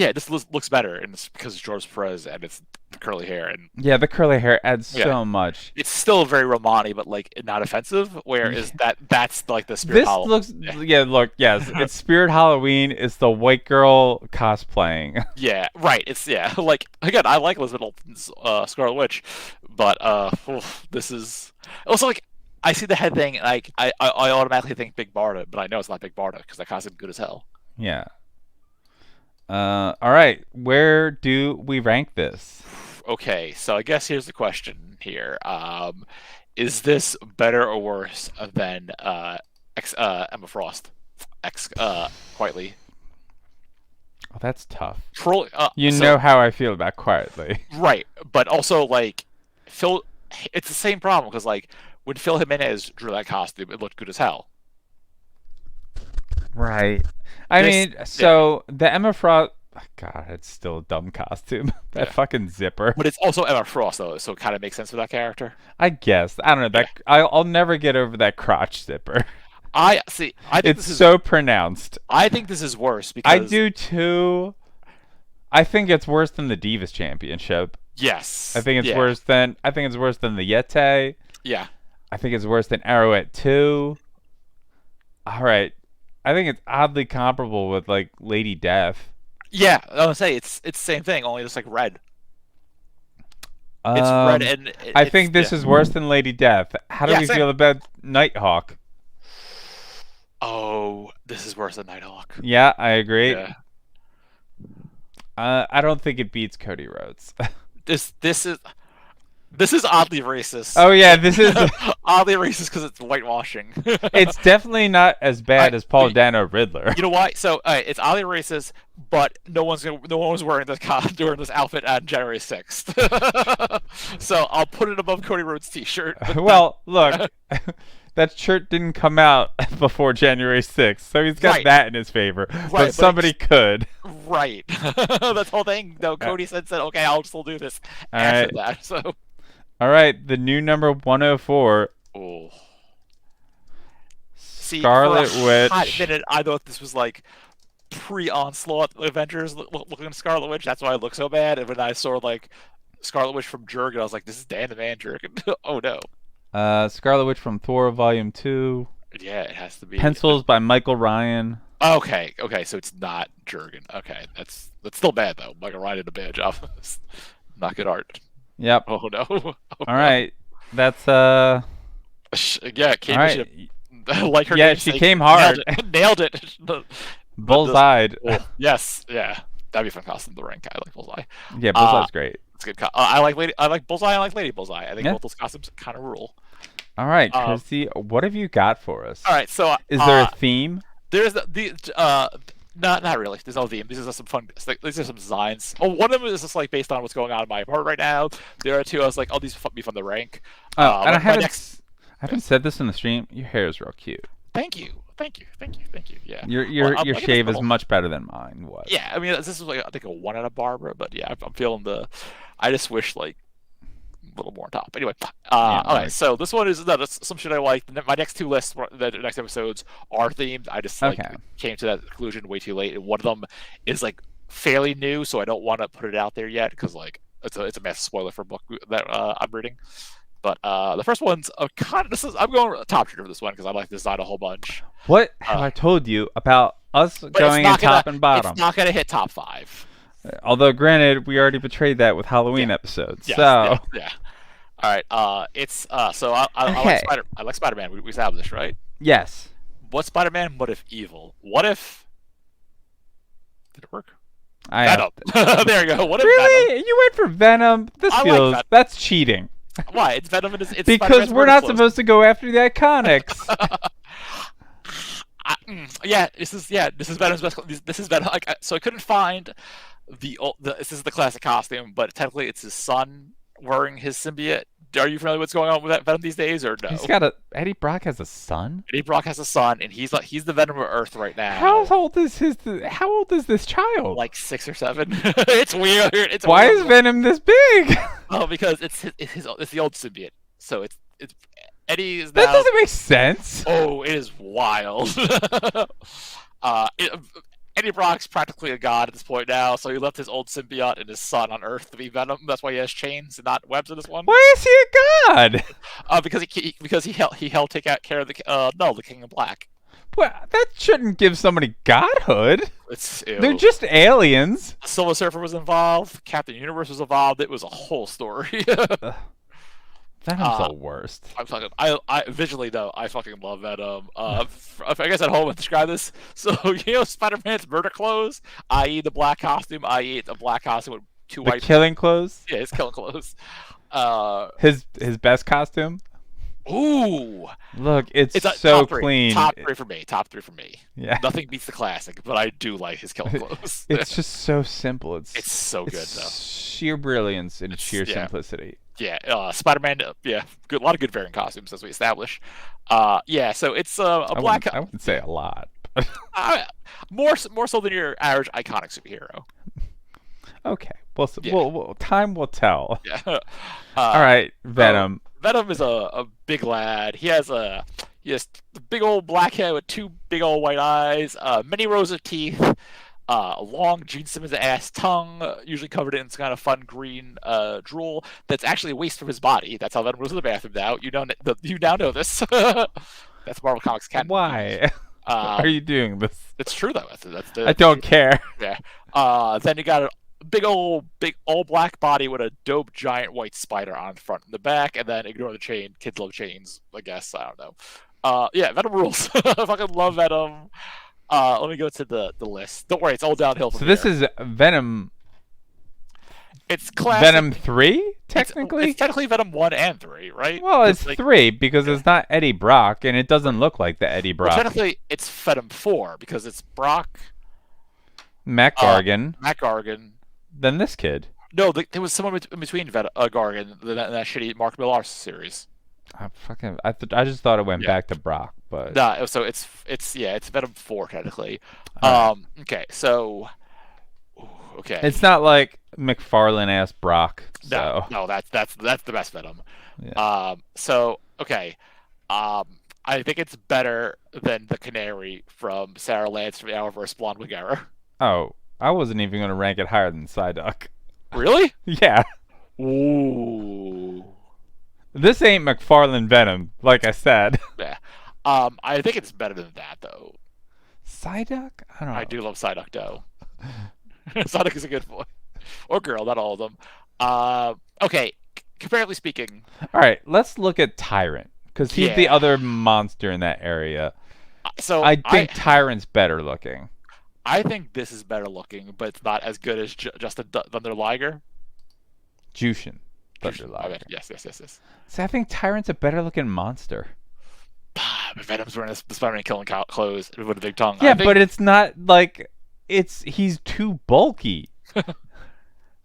B: looks better, and it's because it's George Perez and it's the curly hair, and
A: Yeah, the curly hair adds
B: Yeah.
A: so much.
B: it's still very Romani, but like not offensive. Whereas that's like the Spirit
A: This
B: Hollow.
A: looks, yeah, look, yes, it's Spirit Halloween. It's the white girl cosplaying.
B: Yeah, right. It's like again, I like Elizabeth Olsen's Scarlet Witch, but this is also like I see the head thing, and I automatically think Big Barda, but I know it's not Big Barda because that costume good as hell.
A: Yeah. All right. Where do we rank this?
B: Okay, so I guess here's the question here. Is this better or worse than Emma Frost? Quietly.
A: Oh, that's tough. You
B: So-
A: know how I feel about Quietly.
B: Right, but also like Phil, it's the same problem because like when Phil Jimenez drew that costume, it looked good as hell.
A: Right. I
B: This,
A: mean,
B: yeah,
A: so the Emma Frost. God, it's still a dumb costume. That
B: yeah.
A: fucking zipper.
B: But it's also Emma Frost though, so it kind of makes sense for that character.
A: I guess. I don't know.
B: Yeah.
A: I'll never get over that crotch zipper.
B: I see. I think
A: It's
B: this is.
A: so pronounced.
B: I think this is worse
A: I
B: because
A: do too. I think it's worse than the Divas Championship.
B: yes,
A: I think it's
B: yeah,
A: worse than the Yeti.
B: yeah,
A: I think it's worse than Arrowette 2. All right. I think it's oddly comparable with like Lady Death.
B: yeah. I was gonna say it's the same thing, only just like red. It's red
A: Um
B: and
A: I
B: it's
A: think
B: yeah,
A: this is worse than Lady Death. How do
B: yeah,
A: we
B: same.
A: feel about Nighthawk?
B: Oh, this is worse than Nighthawk.
A: Yeah, I agree.
B: Yeah,
A: I don't think it beats Cody Rhodes.
B: this is. This is oddly racist.
A: Oh yeah, this is
B: Oddly racist because it's whitewashing.
A: it's definitely not as bad as Paul Dano Riddler.
B: You know why? So it's oddly racist, but no one was wearing this during this outfit on January 6th. So I'll put it above Cody Rhodes' T-shirt.
A: Well, look, that shirt didn't come out before January 6th, so he's got
B: Right.
A: that in his favor.
B: Right,
A: But somebody could.
B: right. That's the whole thing. No, Cody said, "Okay, I'll still do this."
A: All
B: After
A: right.
B: that, so
A: All right, the new number 104,
B: oh. See,
A: Scarlet
B: for a
A: Witch.
B: hot minute, I thought this was like pre-onslaught Avengers looking at Scarlet Witch. That's why it looked so bad. And when I saw like Scarlet Witch from Jurgen, I was like, "This is Dan the Man Jurgen." Oh no.
A: Scarlet Witch from Thor Volume 2.
B: Yeah, it has to be.
A: Pencils by Michael Ryan.
B: Okay, okay, so it's not Jurgen. Okay, that's still bad though. Michael Ryan did a bad job. Not good art.
A: Yep.
B: Oh no. Oh,
A: All right. That's
B: Yeah, Kate
A: all right.
B: Bishop, like her
A: Yeah,
B: namesake,
A: she came hard.
B: Nailed it.
A: Bullseyed.
B: Yes, yeah. That'd be a fun costume. The rank. I like Bullseye.
A: Yeah, Bullseye's great.
B: It's a good. I like Bullseye. I like Lady Bullseye. I think
A: Yeah.
B: both those costumes kind of rule.
A: All right,
B: Um,
A: Christy, what have you got for us?
B: All right, so
A: Is there a theme?
B: there's not really. There's no theme. These are just some fun. These are some designs. Oh, one of them is just like based on what's going on in my apartment right now. The other two, I was like, oh, these will be from the rank.
A: Oh, and I
B: my next.
A: haven't said this in the stream. Your hair is real cute.
B: Thank you. Yeah.
A: Your
B: I
A: shave
B: guess
A: is much better than mine was.
B: Yeah, I mean, this is like I think a one at a Barbara, but yeah, I'm feeling the. I just wish like a little more on top. Anyway,
A: Yeah,
B: okay,
A: right.
B: so this one is that's some shit I like. My next two lists, the next episodes are themed. I just like
A: Okay.
B: came to that conclusion way too late, and one of them is like fairly new, so I don't want to put it out there yet because like it's a massive spoiler for a book that I'm reading. But the first one's a kind of I'm going top tier for this one because I like this design a whole bunch.
A: What have I told you about us
B: But
A: going in top and bottom?
B: It's not gonna hit top 5.
A: Although, granted, we already betrayed that with Halloween episodes.
B: Yes,
A: So,
B: yeah. All right. It's so I
A: Okay.
B: like Spider-Man. We established, right?
A: yes.
B: What Spider-Man? What if evil? What if did it work?
A: I
B: Venom. There you go. What if
A: Really? You went for Venom? This
B: I like
A: feels
B: Venom.
A: That's cheating.
B: Venom? Why? It's Venom and it's
A: Because
B: Spider-Man's
A: we're not
B: murder
A: supposed to go after the iconics.
B: This is Venom's best. This is Venom. Like, so I couldn't find this is the classic costume, but technically it's his son wearing his symbiote. Are you familiar with what's going on with that Venom these days, or no?
A: He's got Eddie Brock has a son?
B: Eddie Brock has a son, and he's the Venom of Earth right now.
A: How old is this child?
B: Like 6 or 7. It's weird.
A: Why is Venom this big?
B: Oh, because it's the old symbiote. So it's Eddie is
A: That
B: now.
A: doesn't make sense.
B: Oh, it is wild. Eddie Brock's practically a god at this point now, so he left his old symbiote and his son on Earth to be Venom. That's why he has chains and not webs in this one.
A: Why is he a god?
B: Because he helped take care of the King of Black.
A: Well, that shouldn't give somebody godhood.
B: Ew.
A: They're just aliens.
B: Silver Surfer was involved. Captain Universe was involved. It was a whole story.
A: Venom's the worst.
B: I'm fucking. I visually though, I fucking love Venom. I guess at home I describe this. So Spider-Man's murder clothes, i.e. the black costume, i.e. the black costume with two
A: The
B: white.
A: killing clothes.
B: Yeah, his killing clothes.
A: His best costume.
B: Ooh,
A: Look, it's
B: a
A: so
B: top 3.
A: clean.
B: Top 3 for me. Top 3 for me.
A: Yeah.
B: Nothing beats the classic, but I do like his killing clothes.
A: It's just so simple.
B: It's so good though.
A: Sheer brilliance and sheer simplicity.
B: Yeah, Spider-Man. Yeah, a lot of good variant costumes as we establish. Yeah, so it's a black.
A: I wouldn't say a lot.
B: Uh, more so than your average iconic superhero.
A: Okay.
B: Yeah,
A: Time will tell.
B: yeah.
A: All
B: Uh,
A: right,
B: so
A: Venom.
B: Venom is a big lad. He has the big old black head with two big old white eyes, many rows of teeth, a long Gene Simmons ass tongue, usually covered in some kind of fun green drool that's actually waste from his body. That's how Venom goes to the bathroom now. You now know this. That's Marvel Comics canon.
A: Why are you
B: Um,
A: doing this?
B: it's true though. That's
A: I don't care.
B: yeah. Then you got a big all black body with a dope giant white spider on the front and the back, and then ignore the chain. Kids love chains, I guess. I don't know. Yeah, Venom rules. I fucking love Venom. Let me go to the list. Don't worry, it's all downhill from
A: So
B: here.
A: this is Venom.
B: It's classic.
A: Venom 3, technically.
B: It's technically Venom 1 and 3, right?
A: Well, it's
B: like,
A: 3 because it's not Eddie Brock, and it doesn't look like the Eddie Brock.
B: Well, technically, it's Venom 4 because it's Brock,
A: Mac Gargan,
B: Matt Gargan.
A: then this kid.
B: No, there was someone in between Gargan and that shitty Mark Millar series.
A: I just thought it went back to Brock, but
B: Nah, so it's Venom 4 technically.
A: Right.
B: Okay, so okay.
A: It's not like McFarlane ass Brock. So.
B: No, that's the best Venom.
A: Yeah.
B: So okay. I think it's better than the Canary from Sarah Lance from the Hourverse Blonde Wig era.
A: Oh, I wasn't even gonna rank it higher than Psyduck.
B: Really?
A: Yeah.
B: Ooh.
A: This ain't McFarlane Venom, like I said.
B: Yeah. I think it's better than that though.
A: Psyduck? I don't know.
B: I do love Psyduck though. Psyduck is a good boy. Or girl, not all of them. Okay, comparatively speaking.
A: All right, let's look at Tyrant because he's the
B: Yeah.
A: other monster in that area.
B: So
A: I think Tyrant's better looking.
B: I think this is better looking, but it's not as good as Justin Thunder Liger.
A: Jushin. Thunder Liger.
B: Yes.
A: See, I think Tyrant's a better looking monster.
B: But Venom's wearing the Spider-Man killing clothes with a big tongue.
A: Yeah, but it's not like he's too bulky.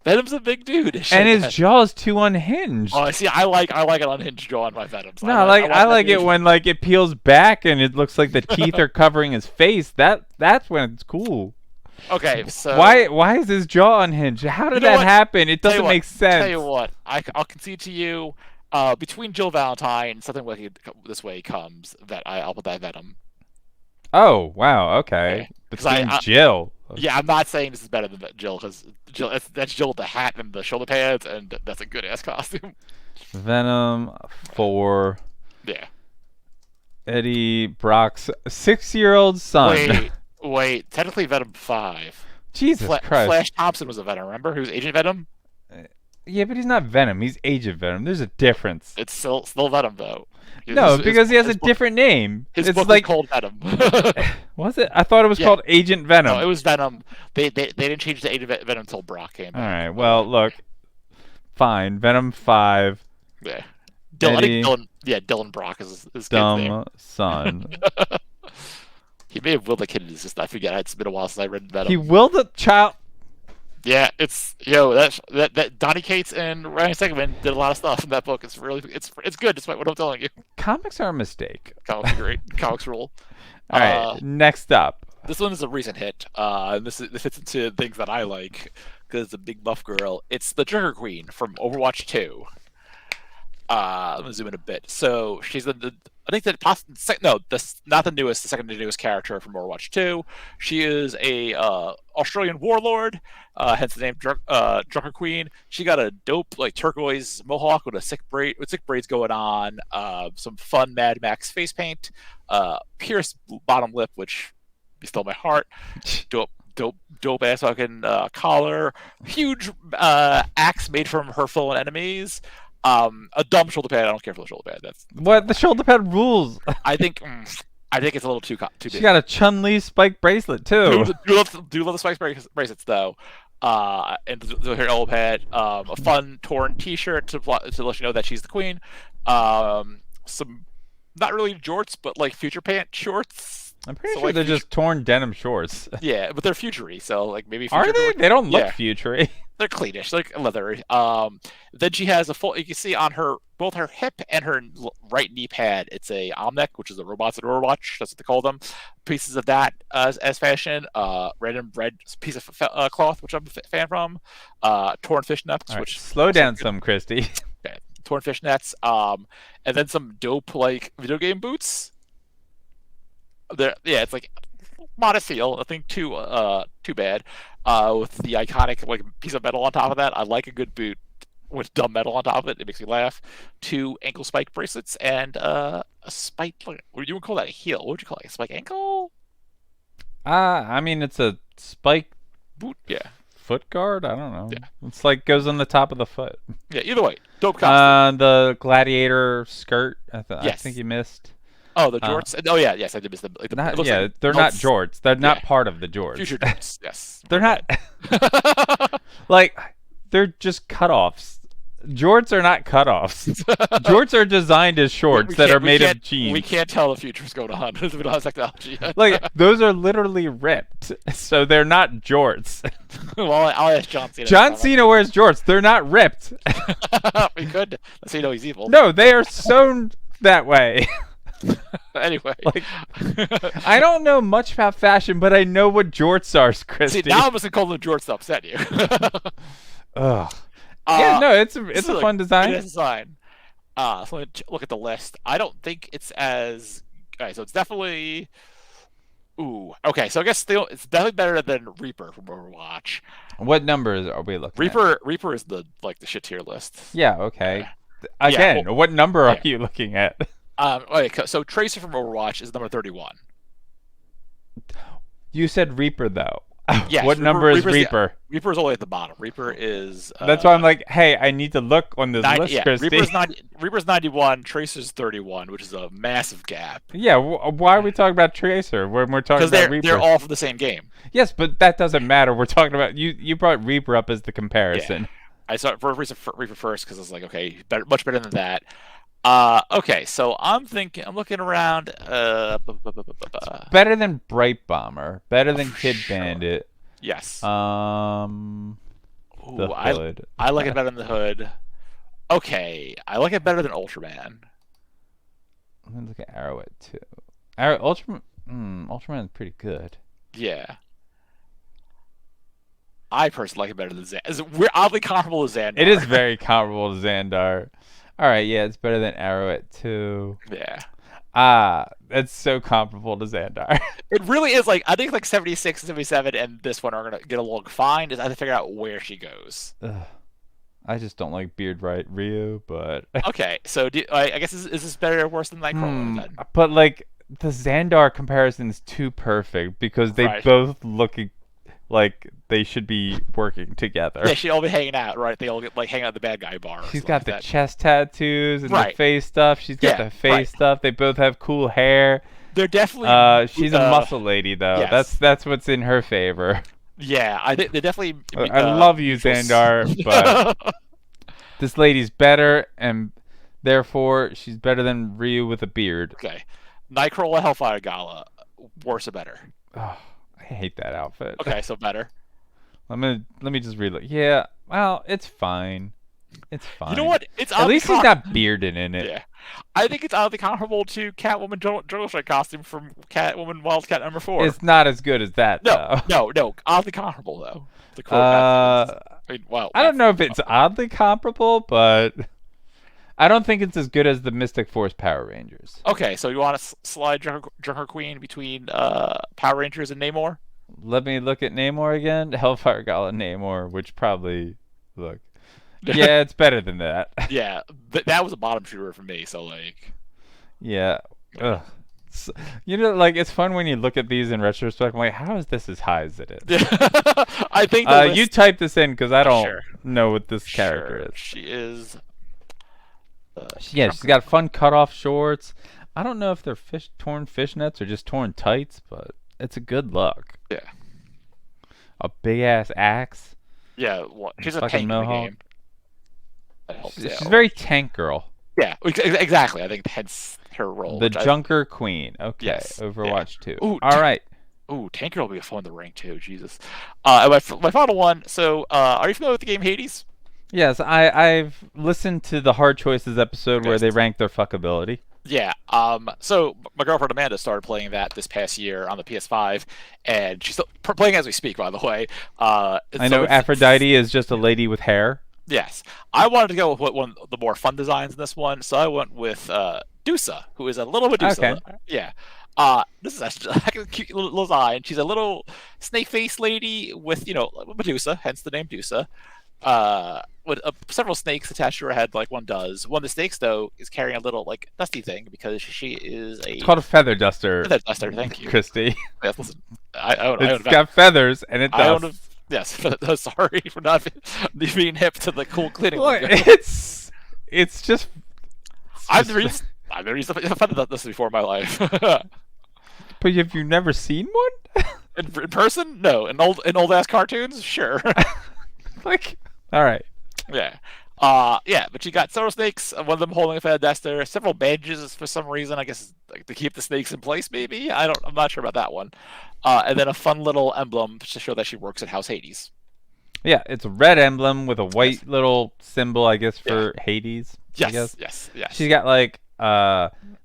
B: Venom's a big dude.
A: And his jaw's too unhinged.
B: Oh, see, I like an unhinged jaw on my Venoms.
A: No, I like it when like it peels back and it looks like the teeth are covering his face. That's when it's cool.
B: Okay, so
A: why is his jaw unhinged? How did that happen? It doesn't make sense.
B: Tell you what, I'll concede to you. Between Jill Valentine, something like this way comes that I'll put that Venom.
A: Oh wow, okay. Between Jill.
B: Yeah, I'm not saying this is better than Jill because that's Jill with the hat and the shoulder pads, and that's a good ass costume.
A: Venom 4.
B: Yeah.
A: Eddie Brock's 6-year-old son.
B: Wait. Technically, Venom 5.
A: Jesus Christ.
B: Flash Thompson was a Venom. Remember, he was Agent Venom.
A: Yeah, but he's not Venom. He's Agent Venom. There's a difference.
B: It's still Venom though.
A: No, because he has a different name.
B: His
A: it's
B: book
A: like
B: was called Venom.
A: Was it? I thought it was called Agent Venom.
B: No, it was Venom. They didn't change the Agent Venom until Brock came.
A: All right. Well, look. Fine. Venom 5.
B: Yeah. Dylan Brock is his
A: dumb
B: kid's name.
A: Son.
B: He may have willed the kid into existence. I forget. It's been a while since I read Venom.
A: He willed the child.
B: Yeah, it's that Donny Cates and Ryan Stegman did a lot of stuff in that book. It's good despite what I'm telling you.
A: Comics are a mistake.
B: Comics are great. Comics rule.
A: All right, next up.
B: This one is a recent hit. This fits into things that I like because it's a big buff girl. It's the Trigger Queen from Overwatch 2. Let me zoom in a bit. So she's I think not the newest, the second to newest character from Overwatch 2. She is a Australian warlord, hence the name Trucker Queen. She got a dope like turquoise mohawk with sick braids going on, some fun Mad Max face paint, pierced bottom lip, which stole my heart. Dope ass fucking collar, huge axe made from her fallen enemies. A dumb shoulder pad. I don't care for the shoulder pad. That's
A: what the shoulder pad rules.
B: I think it's a little too big.
A: She got a Chun-Li spike bracelet too.
B: Do love the spike bracelets though. And her elbow pad. A fun torn T-shirt to let you know that she's the queen. Some not really jorts, but like future pant shorts.
A: I'm pretty sure they're just torn denim shorts.
B: Yeah, but they're futury, so like maybe.
A: Are they? They don't look futury.
B: They're cleanish, like leathery. Then she has a full. You can see on her both her hip and her right knee pad. It's a Omnic, which is the robots in Overwatch. That's what they call them. Pieces of that as fashion. Random red piece of cloth, which I'm a fan from. Torn fishnets,
A: Right,
B: which
A: slow down some, Christy.
B: Okay. Torn fishnets. And then some dope like video game boots. Yeah, it's like modest heel. Nothing too bad. With the iconic like piece of metal on top of that. I like a good boot with dumb metal on top of it. It makes me laugh. 2 ankle spike bracelets and a spike. What would you call that? A heel? What would you call it? A spike ankle?
A: I mean, it's a spike
B: Boot? Yeah.
A: foot guard. I don't know.
B: Yeah.
A: It's like goes on the top of the foot.
B: Yeah. Either way, dope costume.
A: The gladiator skirt. I
B: Yes.
A: think you missed.
B: Oh, the jorts. Oh yeah, yes, I did miss them. Like
A: Not,
B: it looks
A: yeah,
B: like
A: they're not jorts. They're not part of the jorts.
B: future jorts. Yes.
A: They're not. Like, they're just cutoffs. Jorts are not cutoffs. Jorts are designed as shorts that are made of jeans.
B: We can't tell the future's going on because we don't have technology yet.
A: Like, those are literally ripped, so they're not jorts.
B: Well, I'll ask John Cena.
A: John Cena wears jorts. They're not ripped.
B: We could. So you know he's evil.
A: No, they are sewn that way.
B: Anyway,
A: like, I don't know much about fashion, but I know what jorts are, Christy.
B: See, now I'm just gonna call them jorts to upset you.
A: Ugh. Yeah, no, it's a fun design.
B: It is a design. So let me look at the list. I don't think it's as. Okay, so it's definitely. Ooh. Okay, so I guess it's definitely better than Reaper from Overwatch.
A: What numbers are we looking at?
B: Reaper is the shit tier list.
A: Yeah. Okay. Again, what number are you looking at?
B: Okay, so Tracer from Overwatch is number 31.
A: You said Reaper though.
B: Yes,
A: what number is Reaper?
B: Reaper is all the way at the bottom. Reaper is.
A: That's why I'm like, hey, I need to look on this list, Christy.
B: Reaper's 91. Tracer's 31, which is a massive gap.
A: Yeah, why are we talking about Tracer when we're talking about Reaper?
B: Because they're all from the same game.
A: Yes, but that doesn't matter. We're talking about you brought Reaper up as the comparison.
B: Yeah. I saw Reaper first because I was like, okay, much better than that. Okay, so I'm looking around.
A: Better than Bright Bomber. Better than Kid Bandit.
B: Yes.
A: The Hood.
B: I like it better than the Hood. Okay, I like it better than Ultraman.
A: Let me look at Arrowhead too. Ultraman's pretty good.
B: Yeah. I personally like it better than Xandar. We're oddly comparable to Xandar.
A: It is very comparable to Xandar. All right, yeah, it's better than Arrowhead too.
B: Yeah.
A: It's so comparable to Xandar.
B: It really is. Like, I think like 76 and 77 and this one are gonna get along fine. Just have to figure out where she goes.
A: I just don't like Beard Right Ryu, but
B: okay. So I guess is this better or worse than Nightcrawler? Then?
A: But like the Xandar comparison is too perfect because they both look like they should be working together.
B: They should all be hanging out, right? They all get like hang out at the bad guy bar.
A: She's got the chest tattoos and the face stuff. She's got the face stuff. They both have cool hair.
B: They're definitely.
A: She's a muscle lady though. Yes. That's what's in her favor.
B: Yeah, I think they definitely.
A: I love you, Xandar, but this lady's better, and therefore she's better than Ryu with a beard.
B: Okay, Nightcrawler, Hellfire Gala, worse or better?
A: Oh, I hate that outfit.
B: Okay, so better.
A: Let me just relook. Yeah, well, it's fine. It's fine.
B: You know what? It's
A: at least he's not bearded in it.
B: Yeah, I think it's oddly comparable to Catwoman Jungle Strike costume from Catwoman Wildcat number 4.
A: It's not as good as that.
B: No, oddly comparable though.
A: I don't know if it's oddly comparable, but I don't think it's as good as the Mystic Force Power Rangers.
B: Okay, so you want to slide Junker Queen between Power Rangers and Namor?
A: Let me look at Namor again. Hellfire Gala Namor, which probably look. Yeah, it's better than that.
B: Yeah, that was a bottom shooter for me. So like.
A: Yeah. Ugh. So, you know, like it's fun when you look at these in retrospect. I'm like, how is this as high as it is?
B: I think
A: you type this in because I don't know what this character is.
B: She is.
A: Yeah, she's got fun cutoff shorts. I don't know if they're torn fishnets or just torn tights, but it's a good look.
B: Yeah.
A: A big ass axe.
B: Yeah, she's a tank in the game. That helps
A: she's very tank girl.
B: Yeah, exactly. I think hence her role.
A: The Junker Queen. Okay, yes. Overwatch 2.
B: Ooh,
A: all right.
B: Ooh, tank girl will be fun to rank too. Jesus. My final one. So, are you familiar with the game Hades?
A: Yes, I've listened to the Hard Choices episode where
B: Yes.
A: they rank their fuckability.
B: Yeah. So my girlfriend Amanda started playing that this past year on the PS5, and she's still playing as we speak, by the way.
A: I
B: So
A: know
B: it's
A: Aphrodite is just a lady with hair.
B: yes. I wanted to go with one of the more fun designs in this one, so I went with Dusa, who is a little Medusa.
A: Okay.
B: Yeah. This is actually like a cute little design. She's a little snake face lady with, Medusa, hence the name Dusa. With several snakes attached to her head, like one does. One of the snakes, though, is carrying a little like dusty thing because she is
A: It's
B: a
A: called a feather duster,
B: feather duster. Thank you.
A: Christy.
B: Yes, listen, I own
A: It's got feathers and it
B: I own a,
A: dusts.
B: yes. Sorry for not being hip to the cool cleaning.
A: Look,
B: lingo.
A: it's just.
B: I've never used a feather duster before in my life.
A: But have you never seen one?
B: In person, no. In old ass cartoons, sure.
A: Like, all right.
B: Yeah. Yeah, but you got several snakes, one of them holding a feather duster, several badges for some reason, I guess like, to keep the snakes in place, maybe? I'm not sure about that one. And then a fun little emblem to show that she works at House Hades.
A: Yeah, it's a red emblem with a
B: Yes.
A: white little symbol, I guess,
B: Yeah.
A: for Hades. I
B: Yes,
A: guess.
B: yes.
A: She's got like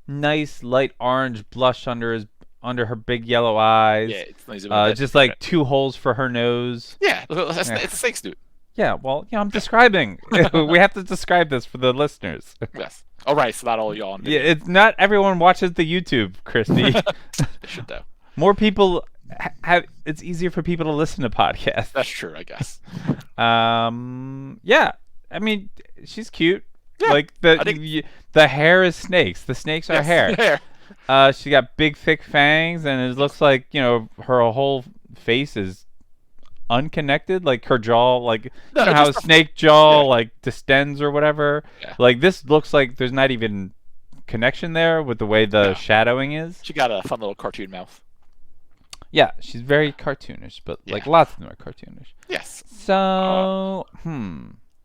A: nice light orange blush under her big yellow eyes.
B: Yeah, it's nice of a bit.
A: Just like two holes for her nose.
B: Yeah,
A: Yeah.
B: it's a snake suit.
A: Yeah, well, I'm describing. We have to describe this for the listeners.
B: Yes. All right, so not all y'all on
A: Yeah,
B: video.
A: it's not everyone watches the YouTube, Christy.
B: They should though.
A: More people have. It's easier for people to listen to podcasts.
B: That's true, I guess.
A: Yeah. I mean, she's cute.
B: Yeah,
A: Like
B: I think-
A: the hair is snakes. The snakes are
B: Yes,
A: hair.
B: hair.
A: She got big, thick fangs, and it looks like her whole face is unconnected. Like her jaw, like
B: No,
A: you know how a
B: just a-
A: snake jaw
B: yeah.
A: like distends or whatever.
B: Yeah.
A: Like this looks like there's not even connection there with the way the
B: No.
A: shadowing is.
B: She got a fun little cartoon mouth.
A: Yeah, she's very cartoonish, but like
B: Yeah.
A: lots of them are cartoonish.
B: Yes.
A: So,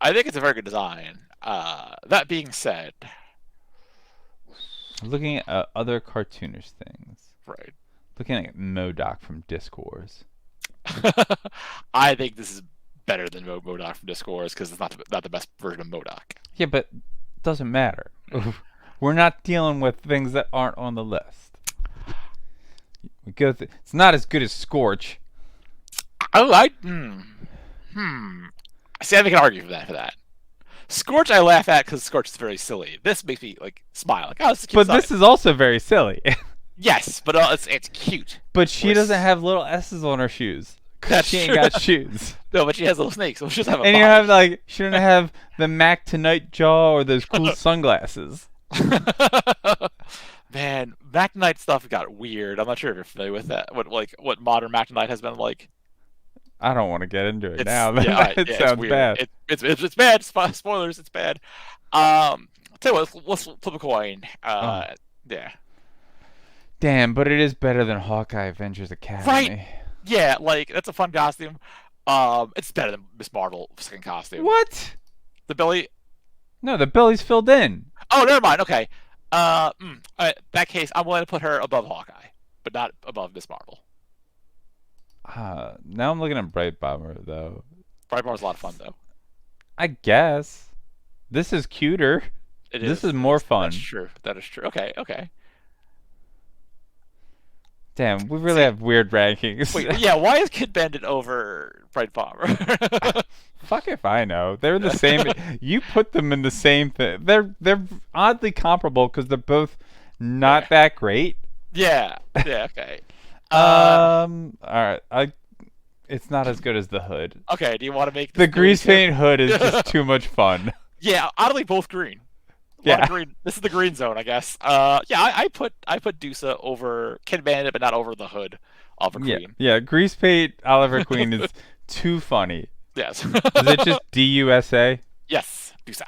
B: I think it's a very good design. That being said,
A: looking at other cartoonish things.
B: right.
A: Looking at MODOK from Disc Wars.
B: I think this is better than MODOK from Disc Wars because it's not the best version of MODOK.
A: Yeah, but it doesn't matter. We're not dealing with things that aren't on the list. It's not as good as Scorch.
B: Oh, See, I can argue for that. Scorch, I laugh at because Scorch is very silly. This makes me like smile. Like, oh, this is a cute
A: But this
B: design.
A: is also very silly.
B: Yes, but it's cute.
A: But she
B: Whereas-
A: doesn't have little S's on her shoes. 'Cause
B: That's
A: she ain't
B: true.
A: got shoes.
B: No, but she has little snakes, so she doesn't have a
A: And you
B: body.
A: have like she doesn't have the Mac Tonight jaw or those cool sunglasses.
B: Man, Mac Knight stuff got weird. I'm not sure if you're familiar with that. What modern Mac Knight has been like.
A: I don't want to get into it
B: It's,
A: now.
B: yeah,
A: It
B: it's
A: sounds
B: weird.
A: bad.
B: It's bad. Spoilers. It's bad. Tell you what, let's flip a coin. Yeah.
A: Damn, but it is better than Hawkeye Avengers Academy.
B: Right. Yeah, like that's a fun costume. It's better than Miss Marvel second costume.
A: What?
B: The Billy.
A: No, the belly's filled in.
B: Oh, never mind. Okay. That case, I'm willing to put her above Hawkeye, but not above Miss Marvel.
A: Now I'm looking at Bright Bomber though.
B: Brightmore's was a lot of fun though.
A: I guess this is cuter. This is more fun.
B: That's true. That is true. Okay.
A: Damn, we really have weird rankings.
B: Wait, yeah. Why is Kid Bandit over Bright Bomber?
A: Fuck if I know. They're the same. You put them in the same thing. They're oddly comparable because they're both not that great.
B: Yeah. Okay.
A: All right. It's not as good as the hood.
B: Okay. Do you want to make
A: The
B: this
A: grease
B: Billy
A: paint hood is just too much fun.
B: Yeah, oddly both green. A lot of green. This is the green zone, I guess. Yeah, I put Dusa over Kid Bandit, but not over the hood of a Queen.
A: Yeah. Grease paint Oliver Queen is too funny.
B: Yes.
A: Is it just DUSA?
B: Yes, Dusa.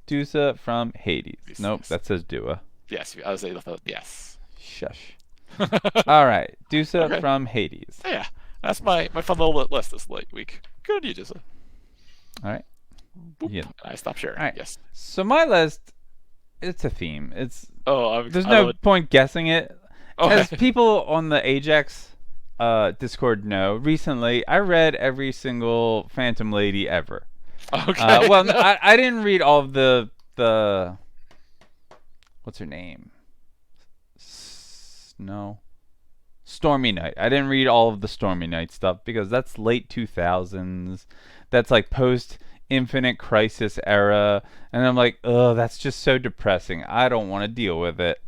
A: Dusa from Hades.
B: Yes,
A: Nope,
B: yes.
A: that says Dua.
B: Yes, I was able to. Yes.
A: Shush. All right, Dusa
B: Okay.
A: from Hades.
B: Yeah, that's my fun little list this week. Good on you, Dusa.
A: All right.
B: Boop.
A: Yeah.
B: I stopped sharing.
A: All right.
B: Yes.
A: So my list, it's a theme. It's
B: Oh,
A: there's
B: I
A: no
B: love it.
A: point guessing it.
B: Okay.
A: As people on the Ajax Discord know, recently I read every single Phantom Lady ever.
B: Okay.
A: Well, I didn't read all of the what's her name? No, Stormy Night. I didn't read all of the Stormy Night stuff because that's late 2000s. That's like post Infinite Crisis era, and I'm like, oh, that's just so depressing. I don't want to deal with it.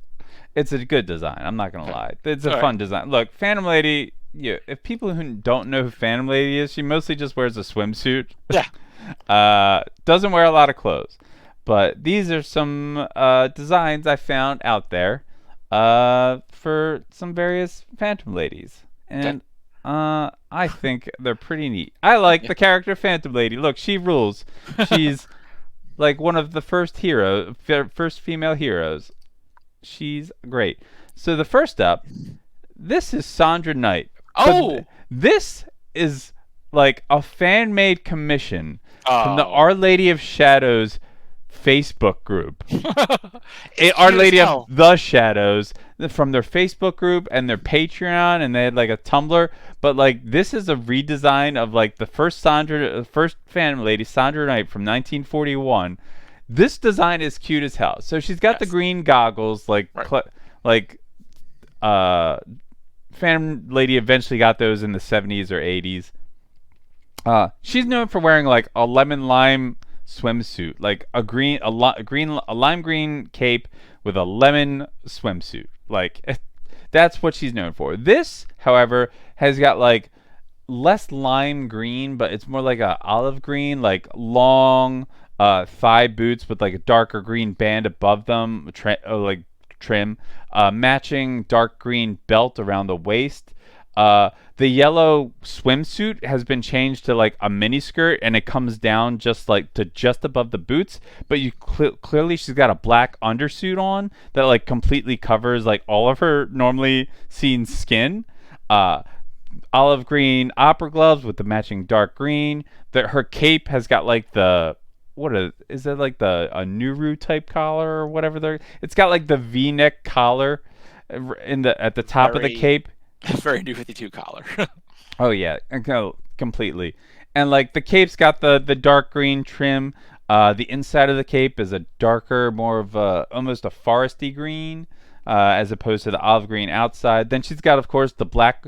A: It's a good design. I'm not gonna
B: Okay.
A: lie. It's a
B: All right.
A: fun design. Look, Phantom Lady. Yeah, if people who don't know who Phantom Lady is, she mostly just wears a swimsuit.
B: Yeah.
A: Doesn't wear a lot of clothes. But these are some designs I found out there for some various Phantom Ladies.
B: Okay.
A: And I think they're pretty neat. I like
B: Yeah.
A: the character Phantom Lady. Look, she rules. She's like one of the first female heroes. She's great. So the first up, this is Sandra Knight.
B: Oh.
A: But this is like a fan made commission from the
B: Oh.
A: Our Lady of Shadows Facebook group.
B: It's
A: Our
B: cute as
A: Lady of
B: hell.
A: the Shadows from their Facebook group and their Patreon, and they had like a Tumblr. But like this is a redesign of like first Phantom Lady, Sandra Knight from 1941. This design is cute as hell. So she's got the
B: Yes.
A: green goggles,
B: Right.
A: like uh, Phantom Lady eventually got those in the 70s or 80s. She's known for wearing like a lemon lime swimsuit, like a lime green cape with a lemon swimsuit. Like that's what she's known for. This, however, has got like less lime green, but it's more like a olive green, like long thigh boots with like a darker green band above them, like trim, matching dark green belt around the waist. The yellow swimsuit has been changed to like a mini skirt, and it comes down just like to just above the boots. But you clearly she's got a black undersuit on that like completely covers like all of her normally seen skin. Uh, Olive green opera gloves with the matching dark green. Her cape has got like the is it like the a Nuru type collar or whatever they're. It's got like the V-neck collar in the at the top of the
B: Very,
A: cape.
B: very New 52 collar.
A: Oh yeah, completely. And like the cape's got the dark green trim. The inside of the cape is a darker, more of a almost a foresty green, as opposed to the olive green outside. Then she's got, of course, the black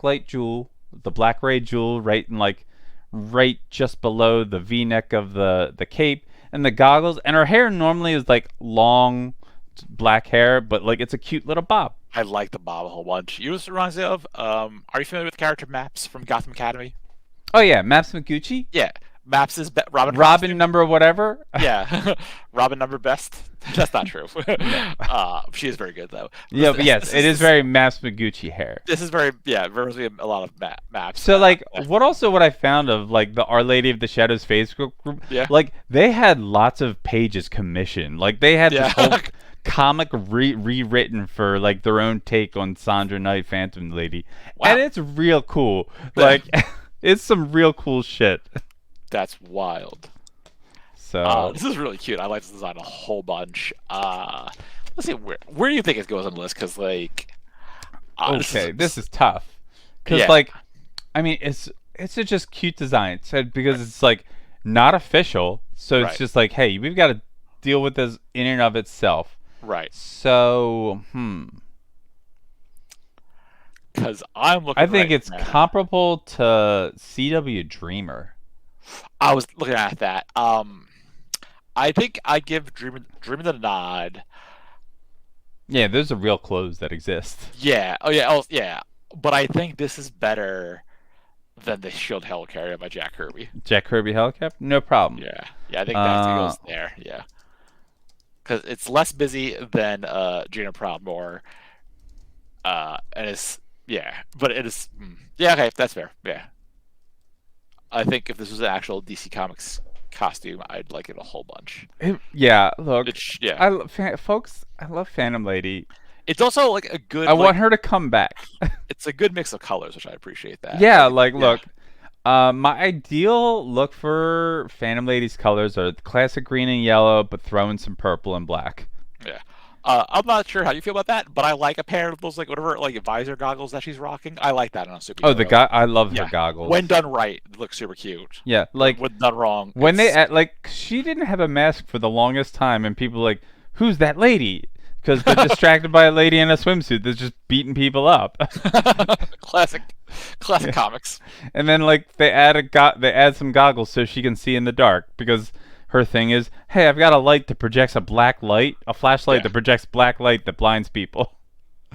A: light jewel, the black ray jewel, right just below the V-neck of the cape, and the goggles. And her hair normally is like long black hair, but like it's a cute little bob.
B: I like the Bob a whole bunch. You know what this reminds me of? Are you familiar with the character Maps from Gotham Academy?
A: Oh yeah, Maps McGucci,
B: Yeah. Maps is Robin
A: Robin
B: costume.
A: number whatever.
B: Yeah. Robin number best. That's not true.
A: No.
B: She is very good though.
A: Yeah, but yes, it is very Maps McGucci hair.
B: This is very, yeah, reminds me of a lot of Maps.
A: So like
B: Yeah.
A: what I found of like the Our Lady of the Shadows Facebook group,
B: Yeah.
A: like they had lots of pages commissioned. Like they had this whole
B: Yeah.
A: comic rewritten for like their own take on Sandra Knight Phantom Lady.
B: Wow.
A: And it's real cool.
B: Yeah.
A: Like it's some real cool shit.
B: That's wild.
A: So
B: This is really cute. I like this design a whole bunch. Let's see where do you think it goes on the list? Because like,
A: okay, this is tough. Cuz
B: yeah.
A: like I mean it's a just cute design. So because it's like not official, so it's
B: Right.
A: just like, hey, we've got to deal with this in and of itself.
B: Right.
A: So,
B: Because I'm looking.
A: I think
B: right
A: it's
B: now.
A: comparable to CW Dreamer.
B: I was looking at that. I think I give Dreamer the nod.
A: Yeah, those are real clothes that exist.
B: Yeah. Oh yeah. Oh yeah. But I think this is better than the Shield Helicarrier by Jack Kirby.
A: Jack Kirby Hellcat? No problem.
B: Yeah. Yeah. I think that goes there. Yeah. Because it's less busy than Gina Proudmore. And it's yeah, but it is yeah. Okay, that's fair. Yeah. I think if this was an actual DC Comics costume, I'd like it a whole bunch.
A: Yeah, look,
B: Yeah.
A: folks, I love Phantom Lady.
B: It's also like a good.
A: I want her to come back.
B: It's a good mix of colors, which I appreciate that.
A: Yeah, like look, my ideal look for Phantom Lady's colors are the classic green and yellow, but throw in some purple and black.
B: Yeah. I'm not sure how you feel about that, but I like a pair of those like whatever like visor goggles that she's rocking. I like that on a
A: Oh, the
B: superhero.
A: guy, I love her
B: Yeah, when
A: goggles.
B: done right, it looks super cute.
A: Yeah,
B: But
A: like
B: when done wrong,
A: when they
B: it's
A: like she didn't have a mask for the longest time, and people were like, who's that lady? Because they're distracted by a lady in a swimsuit that's just beating people up.
B: classic, classic
A: Yeah.
B: comics.
A: And then like they add some goggles so she can see in the dark because her thing is, hey, I've got a light that projects a black light, a flashlight
B: Yeah,
A: that projects black light that blinds people.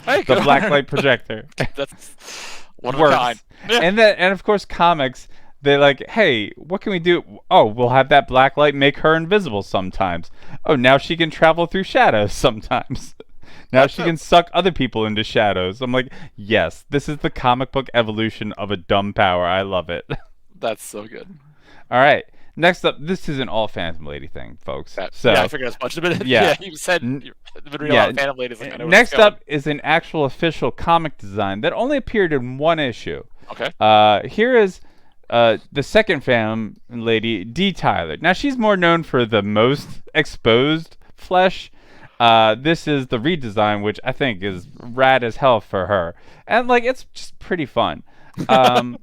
B: hey,
A: The
B: good on
A: black
B: her.
A: light projector
B: That's one of a kind.
A: works.
B: Yeah,
A: And of course comics, they're like, hey, what can we do? Oh, we'll have that black light make her invisible sometimes. Oh, now she can travel through shadows sometimes. Now
B: that's
A: she
B: it.
A: can suck other people into shadows. I'm like, yes, this is the comic book evolution of a dumb power. I love it.
B: That's so good.
A: All right. Next up, this is an all Phantom Lady thing, folks.
B: That yeah, I
A: So,
B: figured as much. But
A: yeah.
B: yeah, you said
A: N-
B: you've been reading a lot
A: yeah.
B: of Phantom Ladies. Like I know where it's
A: Next
B: going.
A: up is an actual official comic design that only appeared in one issue.
B: Okay.
A: Here is the second Phantom Lady, D. Tyler. Now, she's more known for the most exposed flesh. This is the redesign, which I think is rad as hell for her. And, like, it's just pretty fun. Um,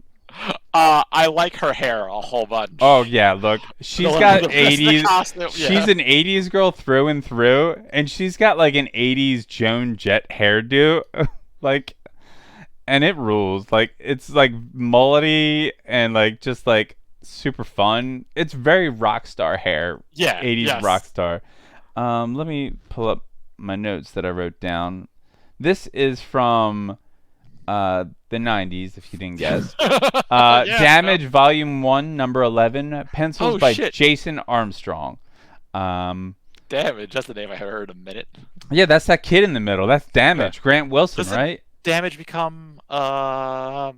B: I like her hair a whole bunch.
A: Oh yeah, look, she's
B: The
A: got
B: rest of the
A: 80s.
B: costume,
A: She's
B: yeah.
A: an 80s girl through and through, and she's got like an 80s Joan Jett hairdo, like, and it rules. Like it's like mullety and like just like super fun. It's very rock star hair,
B: Yeah,
A: 80s
B: yes.
A: rock star. Let me pull up my notes that I wrote down. This is from the 90s, if you didn't guess.
B: Yeah,
A: Damage Volume 1, number 11, pencils
B: Oh,
A: by
B: shit.
A: Jason Armstrong.
B: Damage. That's the name I haven't heard in a minute.
A: Yeah, that's that kid in the middle. That's Damage.
B: Okay.
A: Grant Wilson,
B: Doesn't
A: right?
B: Damage become the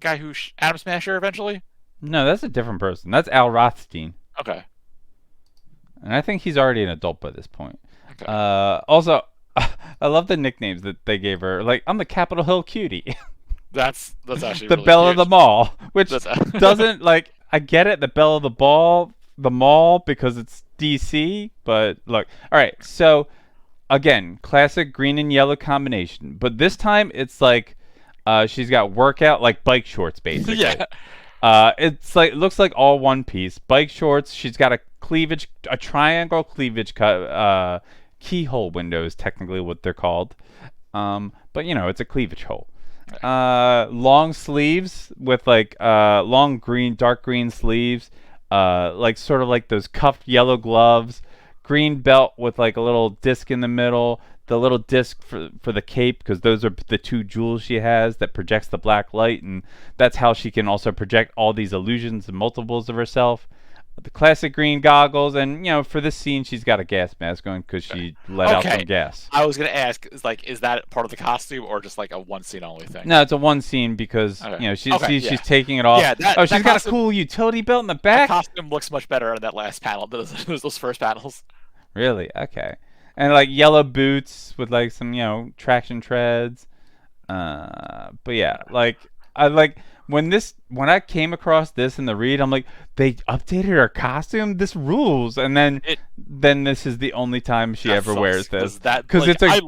B: guy who Atom Smasher eventually?
A: No, that's a different person. That's Al Rothstein.
B: Okay.
A: And I think he's already an adult by this point.
B: Okay.
A: Also, I love the nicknames that they gave her. Like, I'm the Capitol Hill cutie.
B: That's actually
A: The
B: really
A: Belle
B: cute.
A: of the Mall. Which
B: That's
A: doesn't, like, I get it, the Belle of the Mall, because it's DC. But, look. Alright, so, again, classic green and yellow combination. But this time, it's like, she's got workout, like, bike shorts, basically.
B: yeah.
A: It's like it looks like all one piece. Bike shorts. She's got a triangle cleavage cut. Keyhole window is technically what they're called. But you know, it's a cleavage hole. Long sleeves with like long green, dark green sleeves. Like sort of like those cuffed yellow gloves. Green belt with like a little disc in the middle. The little disc for the cape, because those are the two jewels she has that projects the black light, and that's how she can also project all these illusions and multiples of herself. The classic green goggles, and you know, for this scene, she's got a gas mask on because she let out some
B: Okay.
A: gas.
B: I was gonna ask, is that part of the costume or just like a one scene only thing?
A: No, it's a one scene because
B: Okay.
A: you know she's
B: Okay,
A: she's
B: yeah.
A: taking it off.
B: Yeah,
A: Oh, she's
B: that
A: got a
B: costume,
A: cool utility belt in the
B: that
A: back.
B: costume looks much better in that last panel than those first panels.
A: Really? Okay. And like yellow boots with like some, you know, traction treads. But yeah, like I like when I came across this in the read, I'm like, they updated her costume. This rules. And
B: It
A: then this is the only time she
B: that
A: ever
B: sucks,
A: wears this
B: that
A: because
B: like,
A: it's a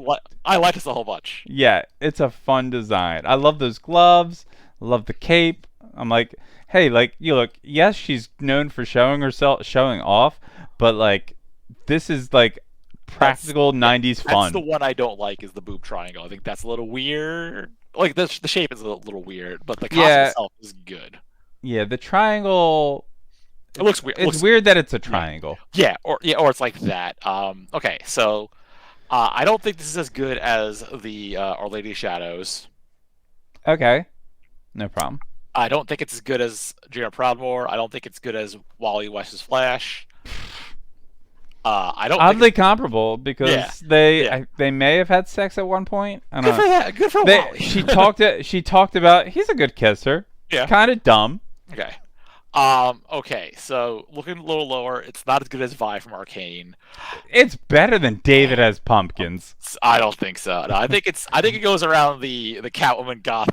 B: I like this a whole bunch.
A: yeah, it's a fun design. I love those gloves. I love the cape. I'm like, hey, like you look. Yes, she's known for showing off, but like this is like practical 90s
B: That's
A: fun.
B: the one I don't like is the boob triangle. I think that's a little weird. Like the shape is a little weird, but the costume
A: Yeah.
B: itself is good.
A: Yeah, the triangle.
B: It looks weird.
A: It's weird that it's a triangle.
B: Yeah, or it's like that. Okay, so I don't think this is as good as the Our Lady of Shadows.
A: Okay, no problem.
B: I don't think it's as good as Gina Proudmore. I don't think it's good as Wally West's Flash. I don't
A: Oddly
B: think
A: comparable because
B: Yeah,
A: they
B: yeah.
A: they may have had sex at one point. I don't
B: good for
A: know.
B: that. Good for
A: They,
B: Wally.
A: she talked about he's a good kisser.
B: Yeah.
A: Kind of dumb.
B: Okay. Okay. So looking a little lower, it's not as good as Vi from Arcane.
A: It's better than David as pumpkins.
B: I don't think so. No, I think it goes around the Catwoman Goth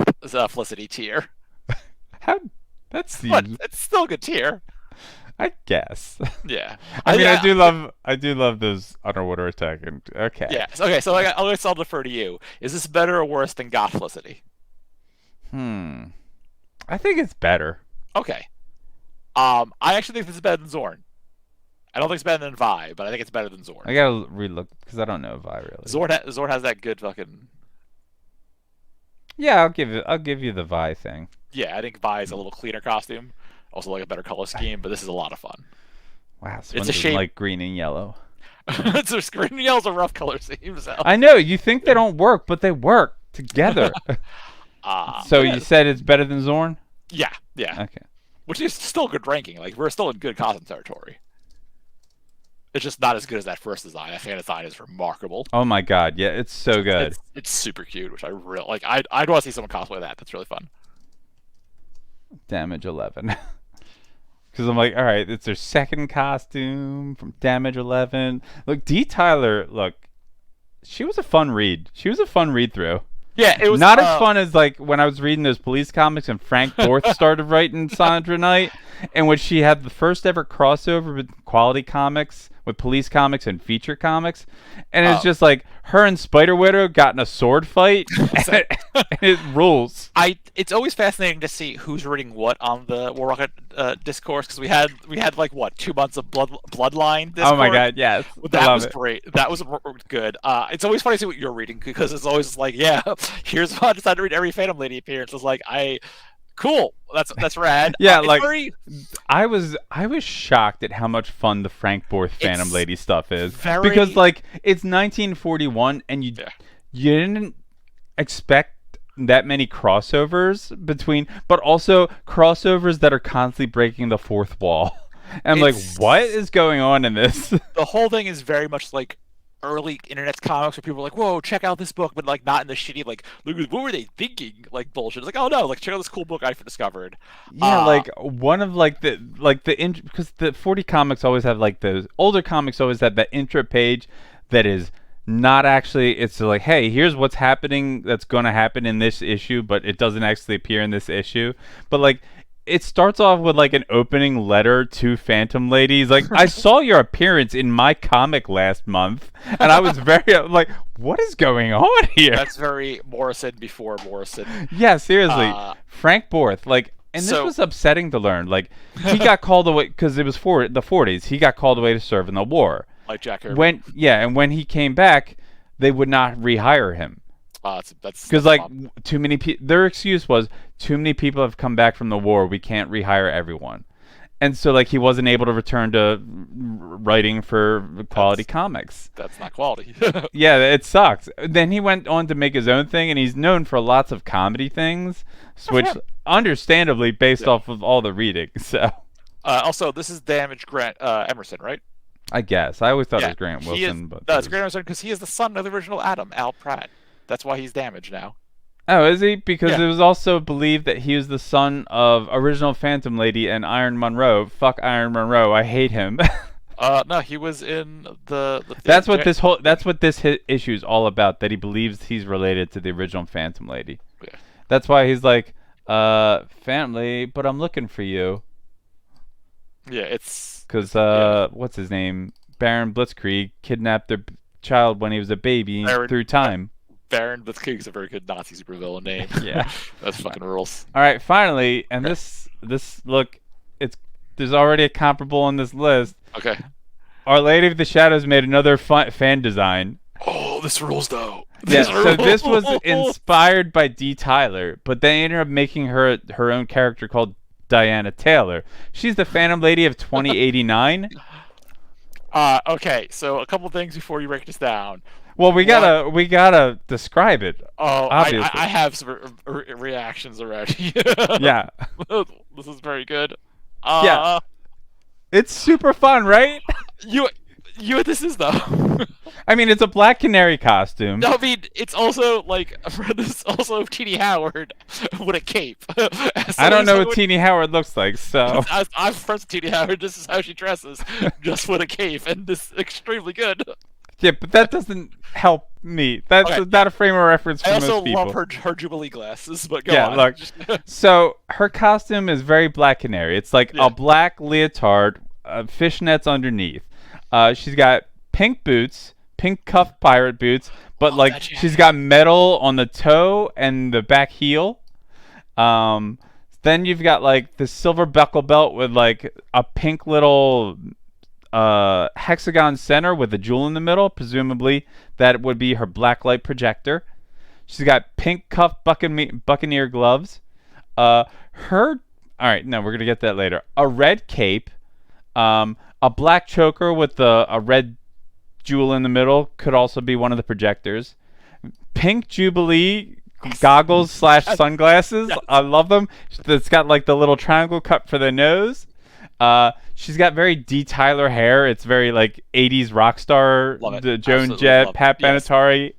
B: Felicity tier,
A: How? That's
B: but
A: the
B: it's still a good tier.
A: I guess.
B: Yeah.
A: I mean,
B: yeah.
A: I do love those underwater attack. And, okay.
B: Yeah. Okay. So I'll defer to you. Is this better or worse than Gothlicity?
A: I think it's better.
B: Okay. I actually think this is better than Zorn. I don't think it's better than Vi, but I think it's better than Zorn.
A: I gotta relook because I don't know Vi really.
B: Zorn has that good fucking.
A: Yeah, I'll give you the Vi thing.
B: Yeah, I think Vi is a little cleaner costume, also like a better color scheme, but this is a lot of fun.
A: Wow,
B: It's a shame.
A: Like green and yellow.
B: It's green and yellow's a rough color scheme. So.
A: I know you think they don't work, but they work together. So you said it's better than Zorn?
B: Yeah, yeah.
A: Okay.
B: Which is still good ranking. Like we're still in good costume territory. It's just not as good as that first design. That fan design is remarkable.
A: Oh my god, yeah, it's so good.
B: It's super cute, which I really like. I'd want to see someone cosplay that. That's really fun.
A: Damage 11. Because I'm like, all right, it's their second costume from Damage 11. Look, D. Tyler, look, she was a fun read. She was a fun read through.
B: Yeah, it was
A: not as fun as like when I was reading those police comics and Frank Borth started writing Sandra Knight, and when she had the first ever crossover with Quality Comics, with Police Comics and Feature Comics, and it's just like her and Spider Widow got in a sword fight, and it rules.
B: It's always fascinating to see who's reading what on the War Rocket discourse, because we had like what 2 months of Bloodline discourse.
A: Oh my god, yes,
B: that was great. That was good. It's always funny to see what you're reading, because it's always like, yeah, here's how I decided to read every Phantom Lady appearance. It's like cool. That's rad.
A: Yeah, like I was shocked at how much fun the Frank Borth Phantom Lady stuff is, because like it's 1941 and you didn't expect that many crossovers between, but also crossovers that are constantly breaking the fourth wall. And I'm like, what is going on in this?
B: The whole thing is very much like early internet comics where people were like, whoa, check out this book, but like not in the shitty like, what were they thinking like bullshit. It's like, oh no, like check out this cool book I discovered.
A: Yeah, like one of like the because the 40 comics always have like those older comics always have that intro page that is not actually, it's like, hey, here's what's happening that's going to happen in this issue, but it doesn't actually appear in this issue. But like it starts off with like an opening letter to Phantom Ladies. Like, I saw your appearance in my comic last month, and I was very like, what is going on here?
B: That's very Morrison before Morrison.
A: Yeah, seriously. Frank Borth, like, and this was upsetting to learn. Like, he got called away because it was the 40s. He got called away to serve in the war.
B: Like Jack Kirby.
A: And when he came back, they would not rehire him.
B: That's
A: because like too many people. Their excuse was too many people have come back from the war. We can't rehire everyone, and so like he wasn't able to return to writing for Quality Comics.
B: That's not quality.
A: Yeah, it sucks. Then he went on to make his own thing, and he's known for lots of comedy things, which understandably based off of all the reading. So
B: also, this is Damage Grant Emerson, right?
A: I guess I always thought it was Grant Wilson, but
B: no, it's Grant Emerson because he is the son of the original Adam, Al Pratt. That's why he's Damaged now.
A: Oh, is he? Because it was also believed that he was the son of original Phantom Lady and Iron Monroe. Fuck Iron Monroe. I hate him.
B: No, he was in the
A: That's what this issue is all about. That he believes he's related to the original Phantom Lady.
B: Yeah.
A: That's why he's like, family, but I'm looking for you.
B: Yeah, it's
A: because what's his name? Baron Blitzkrieg kidnapped their child when he was a baby through time.
B: Baron Blitzkrieg is a very good Nazi supervillain name.
A: Yeah,
B: that's fucking rules.
A: All right, finally, and this look, there's already a comparable on this list.
B: Okay.
A: Our Lady of the Shadows made another fan design.
B: Oh, this rules though.
A: So this was inspired by D. Tyler, but they ended up making her own character called Diana Taylor. She's the Phantom Lady of 2089.
B: Okay, so a couple things before you break this down.
A: Well, we gotta describe it.
B: Oh, obviously. I have some reactions already.
A: Yeah.
B: This is very good.
A: Yeah. It's super fun, right?
B: You what this is though.
A: I mean, it's a Black Canary costume.
B: No, I mean it's also like this is also Teenie Howard with a cape.
A: I don't know what Teenie Howard looks like, so
B: I'm friends with Teenie Howard. This is how she dresses, just with a cape, and this is extremely good.
A: Yeah, but that doesn't help me. That's not a frame of reference for most people.
B: I also love her Jubilee glasses, but go on.
A: Look. So her costume is very Black Canary. It's like a black leotard fishnets underneath. She's got pink boots, pink cuff pirate boots, but like she's got metal on the toe and the back heel. Then you've got like the silver buckle belt with like a pink little hexagon center with a jewel in the middle. Presumably that would be her black light projector. She's got pink cuff buccaneer gloves. Her all right, no, we're gonna get that later. A red cape, a black choker with a red jewel in the middle could also be one of the projectors. Pink Jubilee goggles / sunglasses. I love them. It's got like the little triangle cut for the nose. She's got very D. Tyler hair. It's very like 80s rock star. Joan Jett, Pat Benatar.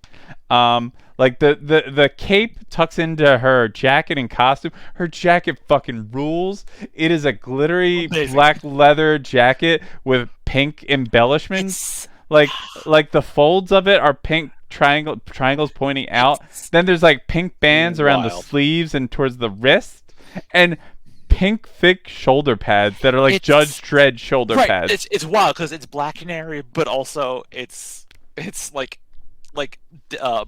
A: Like the cape tucks into her jacket and costume. Her jacket fucking rules. It is a glittery black leather jacket with pink embellishments. Like the folds of it are pink triangles pointing out. Then there's like pink bands around the sleeves and towards the wrist, and pink thick shoulder pads that are like Judge Dredd shoulder pads.
B: It's wild because it's Black Canary, but also it's like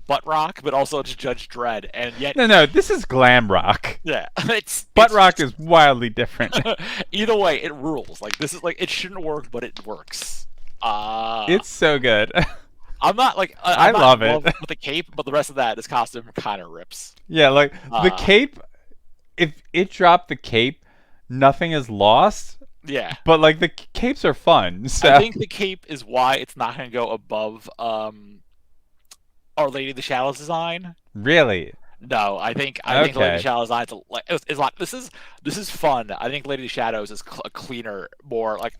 B: butt rock, but also it's Judge Dredd, and yet
A: no, this is glam rock.
B: Yeah,
A: butt rock is wildly different.
B: Either way, it rules. Like this is like it shouldn't work, but it works.
A: It's so good.
B: I'm not like
A: I love it
B: with the cape, but the rest of this costume kind of rips.
A: Yeah, like the cape. If it dropped the cape, nothing is lost.
B: Yeah,
A: but like the capes are fun. So.
B: I think the cape is why it's not going to go above Our Lady of the Shadows design.
A: Really?
B: No, I think Lady of the Shadows design is like this is fun. I think Lady of the Shadows is a cleaner, more like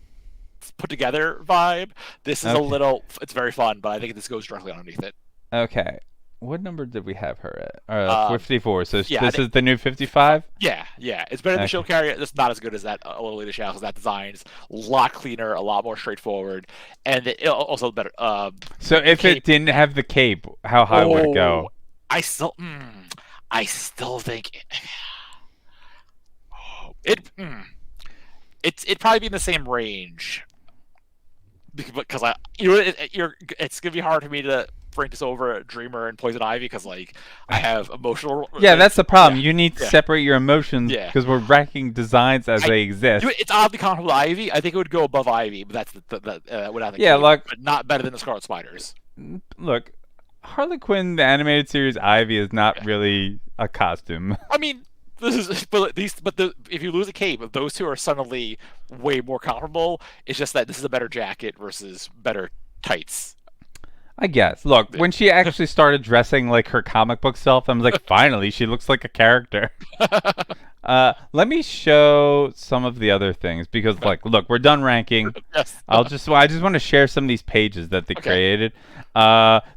B: put together vibe. This is a little. It's very fun, but I think this goes directly underneath it.
A: Okay. What number did we have her at? 54. So
B: yeah,
A: this is the new 55?
B: Yeah. It's better than the show carrier. It's not as good as that Little Lady Shadows. That design's a lot cleaner, a lot more straightforward, and it also better.
A: So if it didn't have the cape, how high would it go?
B: I still think it'd probably be in the same range because it's gonna be hard for me to rank this over Dreamer and Poison Ivy because like I have emotional.
A: Yeah, that's the problem. You need to separate your emotions because we're ranking designs as they exist.
B: It's oddly comparable to Ivy. I think it would go above Ivy, but that's without the
A: yeah, like
B: but not better than the Scarlet Spiders.
A: Look, Harley Quinn, the animated series Ivy is not really a costume.
B: I mean, if you lose a cape, those two are suddenly way more comparable. It's just that this is a better jacket versus better tights.
A: I guess. Look, when she actually started dressing like her comic book self, I was like, finally, she looks like a character. Let me show some of the other things because, like, look, we're done ranking.
B: Yes.
A: I just want to share some of these pages that they created.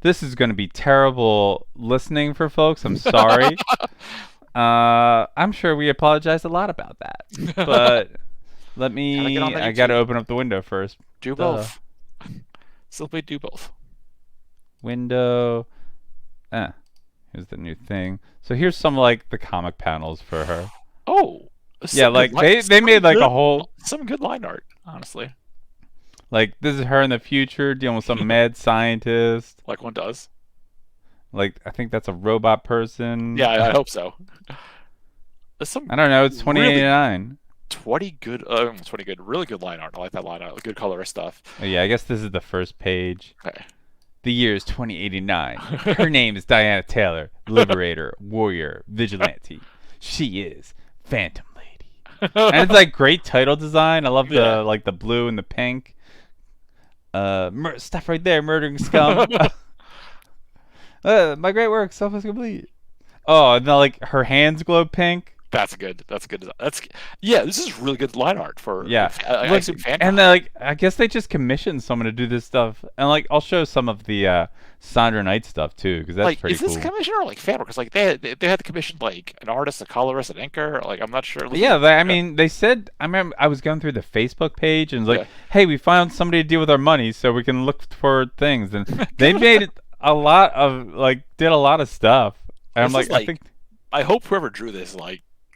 A: This is going to be terrible listening for folks. I'm sorry. I'm sure we apologize a lot about that, but let me. I got to open up the window first.
B: Do both. Simply do both.
A: Window. Here's the new thing. So here's some like the comic panels for her.
B: Oh.
A: Yeah, like they made like a whole
B: some good line art, honestly.
A: Like this is her in the future dealing with some mad scientist.
B: Like one does.
A: Like I think that's a robot person.
B: Yeah, I hope so.
A: I don't know. It's 2089.
B: 20 good, really good line art. I like that line art. Good color stuff.
A: Oh, yeah, I guess this is the first page.
B: Okay.
A: The year is 2089. Her name is Diana Taylor, liberator, warrior, vigilante. She is Phantom Lady. And it's like great title design. I love the blue and the pink. Stuff right there, murdering scum. My great work, self is complete. Oh, and then like her hands glow pink.
B: That's good. This is really good line art for
A: and like I guess they just commissioned someone to do this stuff, and like I'll show some of the Sandra Knight stuff too because that's pretty cool.
B: Is this commission or like fan work? Because like they had to commission like an artist, a colorist, an inker. Like I'm not sure.
A: Yeah, I mean they said I remember I was going through the Facebook page and like, hey, we found somebody to deal with our money so we can look for things, and they made a lot of did a lot of stuff. And I'm like,
B: I hope whoever drew this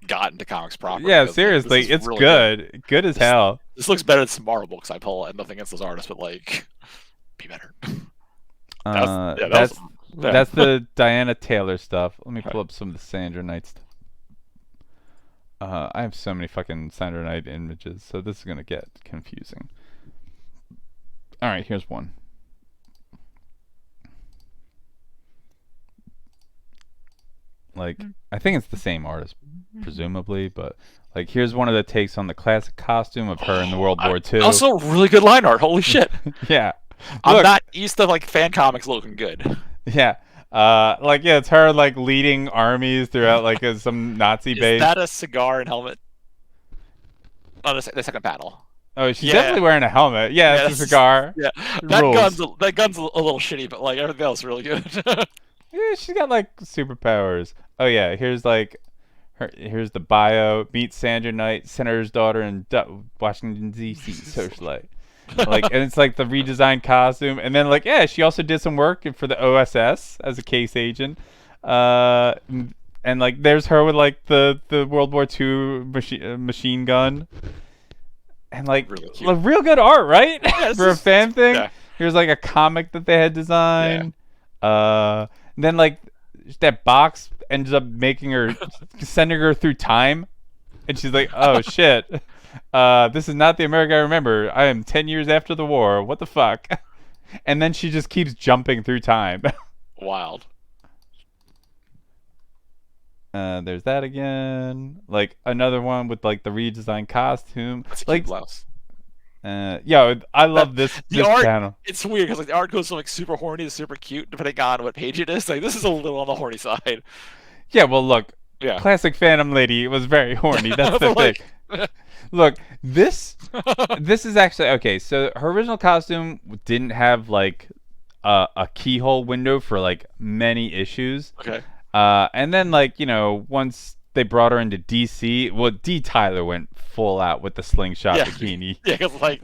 B: got into comics proper.
A: Yeah, seriously, it's really good as hell.
B: This This looks better than some Marvel books I pull, and nothing against those artists, but like, be better. That was
A: Uh,
B: yeah, that was
A: that's
B: yeah.
A: that's the Diana Taylor stuff. Let me
B: Okay.
A: pull up some of the Sandra Knight stuff. I have so many fucking Sandra Knight images, so this is gonna get confusing. All right, here's one. Like, I think it's the same artist, presumably, but like, here's one of the takes on the classic costume of her in the World War II.
B: Also, really good line art. Holy shit!
A: Yeah,
B: I'm
A: look,
B: not used to like fan comics looking good.
A: yeah, like yeah, it's her like leading armies throughout like some Nazi
B: Is
A: base.
B: that a cigar and helmet? On the second panel.
A: Oh, she's
B: Yeah,
A: definitely wearing a helmet. Yeah,
B: yeah,
A: it's a cigar.
B: yeah.
A: Rules.
B: That gun's a little shitty, but like everything else is really good.
A: Yeah, she's got like superpowers. Oh yeah, here's like here's the bio. Meet Sandra Knight, senator's daughter in Washington D.C. socialite. Like, and it's like the redesigned costume, and then like yeah, she also did some work for the OSS as a case agent. Uh, and like there's her with like the World War II machine gun, and like
B: Really cute.
A: real good art, right?
B: Yeah,
A: For a fan thing.
B: yeah.
A: Here's like a comic that they had designed. And then like that box ends up making her sending her through time, and she's like, "Oh shit, this is not the America I remember. I am 10 years after the war. What the fuck?" And then she just keeps jumping through time.
B: Wild.
A: There's that again. Like another one with like the redesigned costume.
B: That's a cute
A: Like,
B: blouse.
A: yeah, I love this
B: The art,
A: panel.
B: it's weird because like the art goes from like super horny to super cute depending on what page it is. Like this is a little on the horny side.
A: Yeah, well, look,
B: Yeah.
A: classic Phantom Lady was very horny. That's the thing.
B: Like,
A: Look, this is actually okay. So her original costume didn't have like a keyhole window for like many issues.
B: okay.
A: And then like once they brought her into DC, well, D. Tyler went full out with the slingshot
B: Yeah.
A: bikini.
B: Yeah, because like,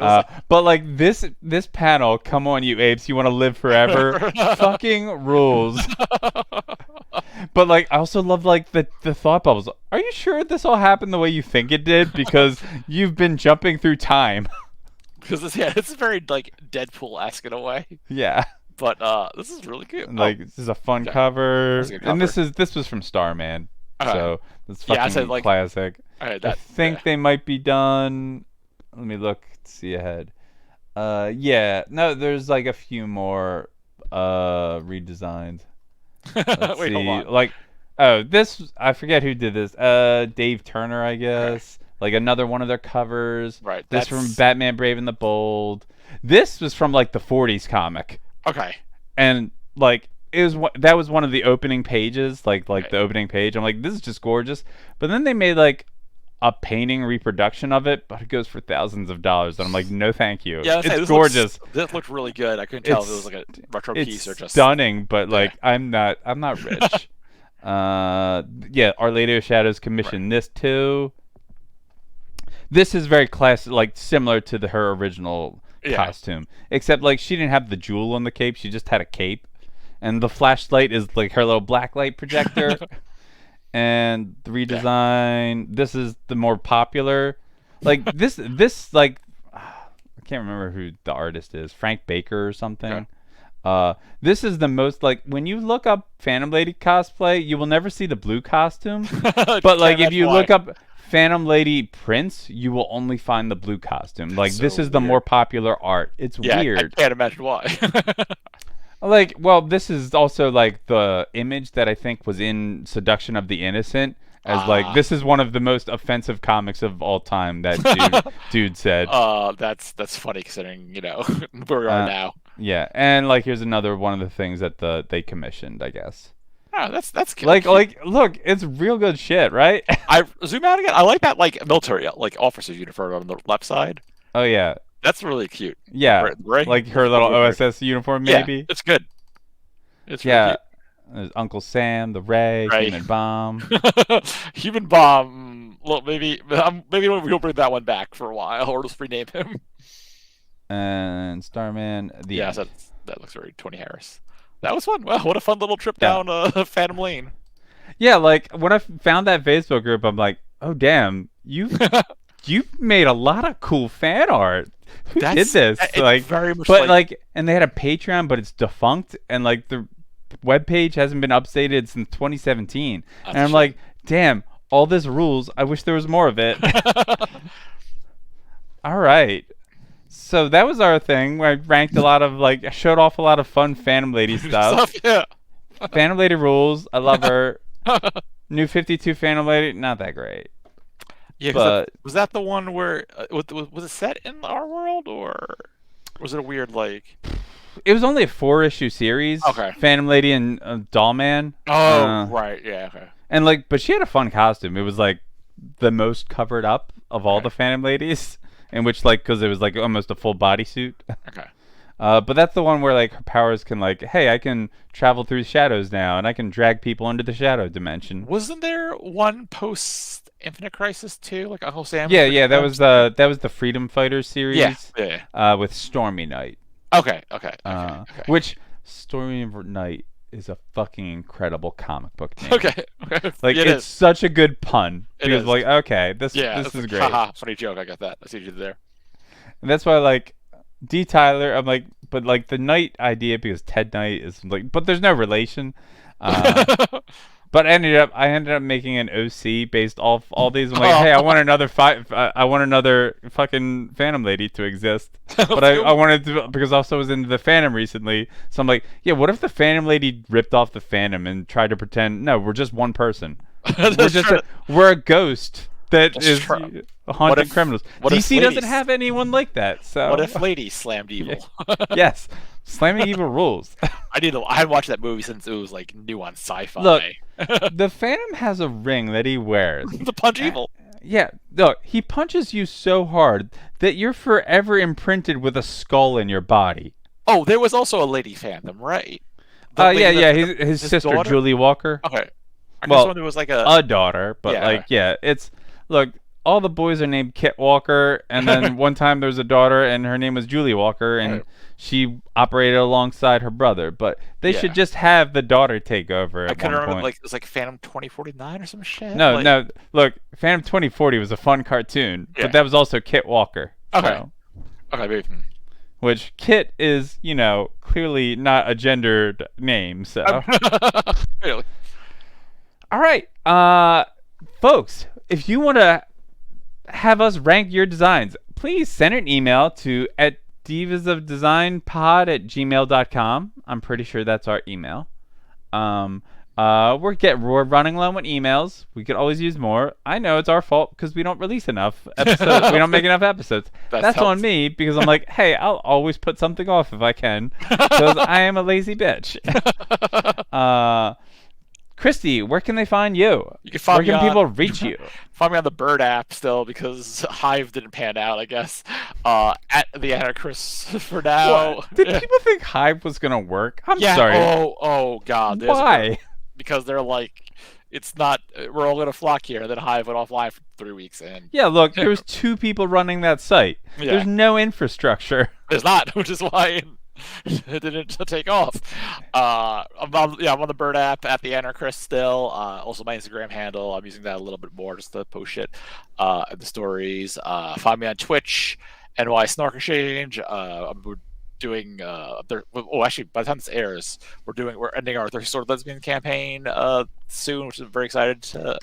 A: But like this panel, come on, you apes, you want to live forever? Fucking rules. But like, I also love like the thought bubbles. Are you sure this all happened the way you think it did? Because you've been jumping through time.
B: because it's very like Deadpool-esque in a way.
A: Yeah.
B: But this is really cute.
A: Like this is a fun
B: yeah.
A: cover.
B: That's a good
A: And
B: cover.
A: this was from Starman.
B: Okay.
A: So it's
B: Yeah, I
A: fucking
B: said, like,
A: classic.
B: Alright,
A: I
B: that
A: think they might be done. Let me look, see ahead. Yeah, no, there's like a few more redesigns. Let's
B: Wait,
A: see.
B: hold on.
A: Like, oh, this I forget who did this. Dave Turner, I guess. Like another one of their covers.
B: Right.
A: This from Batman Brave and the Bold. This was from like the 40s comic,
B: Okay.
A: and like that was one of the opening pages, like
B: Okay.
A: the opening page. I'm like, this is just gorgeous. But then they made like a painting reproduction of it, but it goes for thousands of dollars, and I'm like, no, thank you.
B: Yeah,
A: It's gorgeous.
B: This looked really good. I couldn't tell if it
A: It's-
B: was like a retro
A: It's
B: piece or just
A: stunning, but like I'm not rich. Yeah, Our Lady of Shadows commissioned this too. This is very classic, like similar to her original costume, except like she didn't have the jewel on the cape; she just had a cape, and the flashlight is like her little blacklight projector. And the redesign. This is the more popular. Like this like I can't remember who the artist is. Frank Baker or something. This is the most like when you look up Phantom Lady cosplay, you will never see the blue costume. But like if you look up Phantom Lady Prince, you will only find the blue costume. Like
B: So
A: this is the
B: weird.
A: more popular art. It's weird.
B: I can't imagine why.
A: Like, well, this is also like the image that I think was in Seduction of the Innocent, as like this is one of the most offensive comics of all time. That dude said.
B: That's funny considering where we are now.
A: Yeah, and like here's another one of the things that they commissioned, I guess.
B: Oh, that's cute.
A: Like look, it's real good shit, right?
B: I zoom out again. I like that like military like officer's uniform on the left side.
A: Oh yeah,
B: That's really cute.
A: yeah,
B: Right?
A: like her little OSS uniform, maybe.
B: Yeah, it's good. It's really
A: Yeah, there's Uncle Sam, the Ray,
B: Ray.
A: Human Bomb.
B: cute. Human Bomb. Well, maybe we'll bring that one back for a while, or just rename him.
A: And Starman.
B: Yeah, that looks very Tony Harris. That was fun. Wow, what a fun little trip down Phantom Lane.
A: Yeah, like when I found that Facebook group, I'm like, oh damn, you you made a lot of cool fan art. Who did this?
B: It's
A: Like,
B: very much
A: but like, and they had a Patreon, but it's defunct, and like the webpage hasn't been updated since 2017. And I'm like, damn, all this rules. I wish there was more of it. All right. So that was our thing. I ranked a lot of like, showed off a lot of fun Phantom Lady stuff.
B: Yeah.
A: Phantom Lady rules. I love her. New 52 Phantom Lady, not that great.
B: Yeah,
A: but
B: was that the one where was it set in our world, or was it a weird like?
A: It was only a 4-issue series.
B: Okay.
A: Phantom Lady and Dollman.
B: Oh, right. Yeah. Okay.
A: And like, but she had a fun costume. It was like the most covered up of all the Phantom Ladies, in which like, because it was like almost a full bodysuit.
B: Okay.
A: But that's the one where like her powers can like, hey, I can travel through shadows now, and I can drag people into the shadow dimension.
B: Wasn't there one post Infinite Crisis too, like Uncle Sam?
A: Yeah. That was the Freedom Fighters series.
B: Yeah.
A: With Stormy Knight.
B: Okay.
A: Which Stormy Knight is a fucking incredible comic book name.
B: Okay.
A: Like it's such a good pun. Because like, okay, this is great.
B: Haha, funny joke. I got that. I see what you did there.
A: And that's why like D. Tyler, I'm like, but like the Knight idea, because Ted Knight is like, but there's no relation. But I ended up making an OC based off all these. I'm like, hey, I want another fucking Phantom Lady to exist. But I wanted to, because I also was into the Phantom recently. So I'm like, yeah, what if the Phantom Lady ripped off the Phantom and tried to pretend, no, we're just one person. We're a ghost that is haunting criminals. DC doesn't have anyone like that. So
B: what if Lady slammed evil?
A: Yes, slamming evil rules.
B: I hadn't watched that movie since it was like new on Sci-Fi.
A: Look, the Phantom has a ring that he wears.
B: The punch evil.
A: Yeah, look, he punches you so hard that you're forever imprinted with a skull in your body.
B: Oh, there was also a Lady Phantom, right?
A: His sister
B: daughter?
A: Julie Walker.
B: Okay.
A: Well,
B: there was like a
A: daughter, but it's look. All the boys are named Kit Walker, and then one time there was a daughter, and her name was Julie Walker, and she operated alongside her brother. But they should just have the daughter take over at one point. I couldn't remember,
B: like it was like Phantom 2049 or some shit.
A: No. Look, Phantom 2040 was a fun cartoon, but that was also Kit Walker.
B: Okay. Okay,
A: which Kit is, clearly not a gendered name. So.
B: Really.
A: All right, folks, if you want to have us rank your designs, please send an email to at divasofdesignpod@gmail.com. I'm pretty sure that's our email. We're running low on emails. We could always use more. I know it's our fault because we don't release enough episodes. We don't make enough episodes. That's on me, because I'm like, hey, I'll always put something off if I can, because I am a lazy bitch. Christy, where can they find you? Where can people reach you?
B: Find me on the Bird app still, because Hive didn't pan out, I guess. At the Anarchist for now.
A: What? Did people think Hive was gonna work? I'm sorry.
B: Oh God.
A: Why?
B: Because they're like, it's not. We're all gonna flock here. And then Hive went offline for 3 weeks, and
A: yeah, look, there was 2 people running that site.
B: Yeah.
A: There's no infrastructure.
B: There's not, which is why it didn't take off. I'm on the Bird app at the Anarchist still. Also my Instagram handle, I'm using that a little bit more just to post shit, the stories. Find me on Twitch, NY Snark Exchange. We're doing actually, by the time this airs, we're ending our 30 Sword Lesbian campaign soon, which is very excited to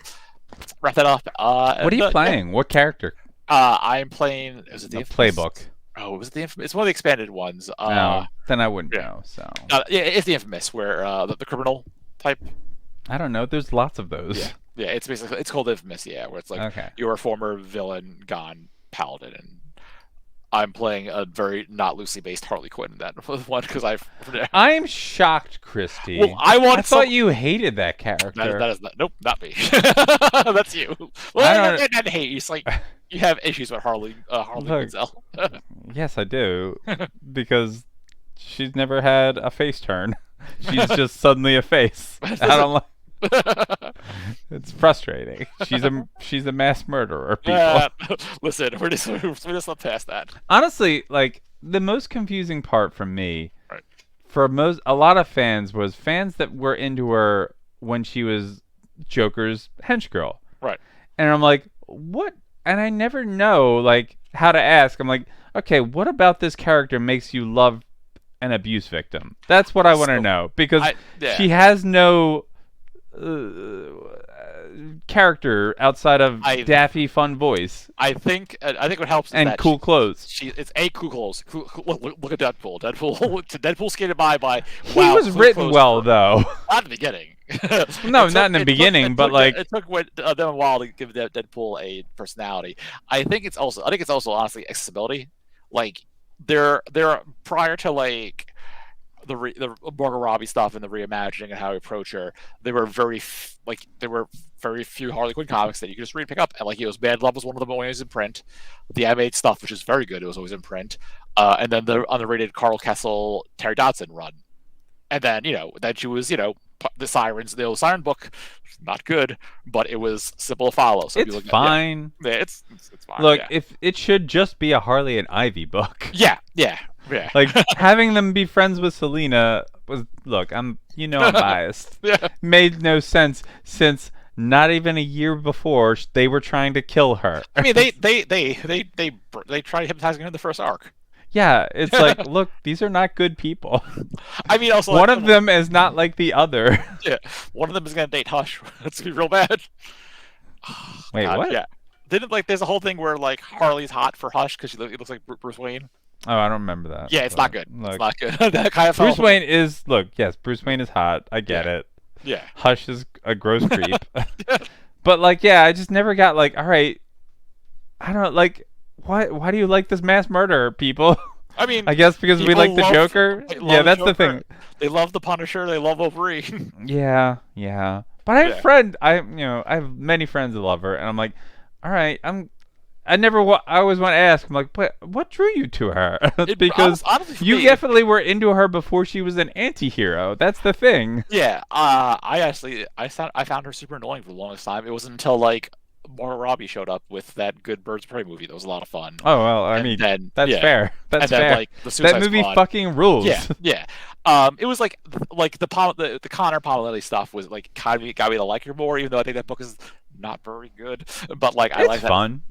B: wrap that up.
A: What are you playing? What character?
B: I'm playing. Is it the
A: playbook?
B: Oh, was it the Infamous? It's one of the expanded ones.
A: No, then I wouldn't know. So
B: it's the Infamous, where the criminal type.
A: I don't know. There's lots of those.
B: Yeah. It's called Infamous. Yeah, where it's like you're a former villain gone paladin, and I'm playing a very not loosely based Harley Quinn in that one, because
A: I'm shocked, Christy.
B: Well, I
A: thought you hated that character.
B: That is not. Nope, not me. That's you. Well, I don't hate you. It's like you have issues with Harley Quinzel.
A: Yes, I do, because she's never had a face turn. She's just suddenly a face. I don't like. It's frustrating. She's a mass murderer, people.
B: Listen, we're just not past that.
A: Honestly, like, the most confusing part for me, for a lot of fans, was fans that were into her when she was Joker's hench girl.
B: Right.
A: And I'm like, what and I never know like how to ask. I'm like, okay, what about this character makes you love an abuse victim? That's what I want to
B: So
A: know because
B: yeah,
A: she has no uh, character outside of
B: I
A: daffy fun voice
B: I think what helps is
A: and
B: that
A: cool clothes.
B: it's a cool clothes. Look at Deadpool. Deadpool skated by.
A: He
B: Wow,
A: was
B: clean
A: written
B: clothes
A: well
B: for
A: though.
B: not in the beginning.
A: No, not in the beginning, but like
B: it took them a while to give Deadpool a personality. I think it's also honestly accessibility. Like they're prior to like the Margot Robbie stuff and the reimagining and how we approach her, there were very few Harley Quinn comics that you could just read and pick up. And like it was Bad Love was one of them always in print. The animated stuff, which is very good, it was always in print. And then the underrated Carl Kessel Terry Dodson run. And then then she was the Sirens, the old Siren book, not good, but it was simple to follow. So
A: it's fine.
B: Yeah, it's fine.
A: Look,
B: Yeah.
A: if it should just be a Harley and Ivy book.
B: Yeah, yeah, yeah.
A: Like having them be friends with Selena was I'm biased.
B: Yeah.
A: Made no sense since not even a year before they were trying to kill her.
B: I mean, they tried hypnotizing her in the first arc.
A: Yeah, it's like, look, these are not good people.
B: I mean, also
A: One of them is not like the other.
B: Yeah, one of them is gonna date Hush. That's gonna be real bad.
A: Wait,
B: God,
A: what?
B: Yeah, didn't like there's a whole thing where like Harley's hot for Hush because it looks like Bruce Wayne.
A: Oh, I don't remember that.
B: Yeah, it's
A: but
B: not good.
A: Look,
B: It's not good. That kind of
A: Bruce Wayne is yes, Bruce Wayne is hot. I get it.
B: Yeah.
A: Hush is a gross creep. But like, yeah, I just never got like, all right, I don't like why do you like this mass murder, people?
B: I mean,
A: I guess because we like the Joker. Yeah, that's the
B: Joker.
A: thing.
B: They love the Punisher. They love Wolverine.
A: Yeah, yeah. But I have
B: Yeah.
A: a friend. I have many friends that love her, and I'm like, all right, I always want to ask. I'm like, but what drew you to her? Because
B: Honestly, for
A: you
B: me,
A: definitely were into her before she was an anti-hero. That's the thing.
B: yeah. I found her super annoying for the longest time. It wasn't until like Margot Robbie showed up with that good Birds of Prey movie that was a lot of fun.
A: Oh well, I
B: And
A: mean,
B: then,
A: that's
B: yeah.
A: fair. That's
B: And then
A: fair.
B: like the Suicide
A: That movie
B: Squad.
A: fucking rules.
B: Yeah, yeah. It was like the Connor Paulinelli stuff was like kind of got me to like her more, even though I think that book is not very good. But like I
A: It's
B: like that.
A: fun,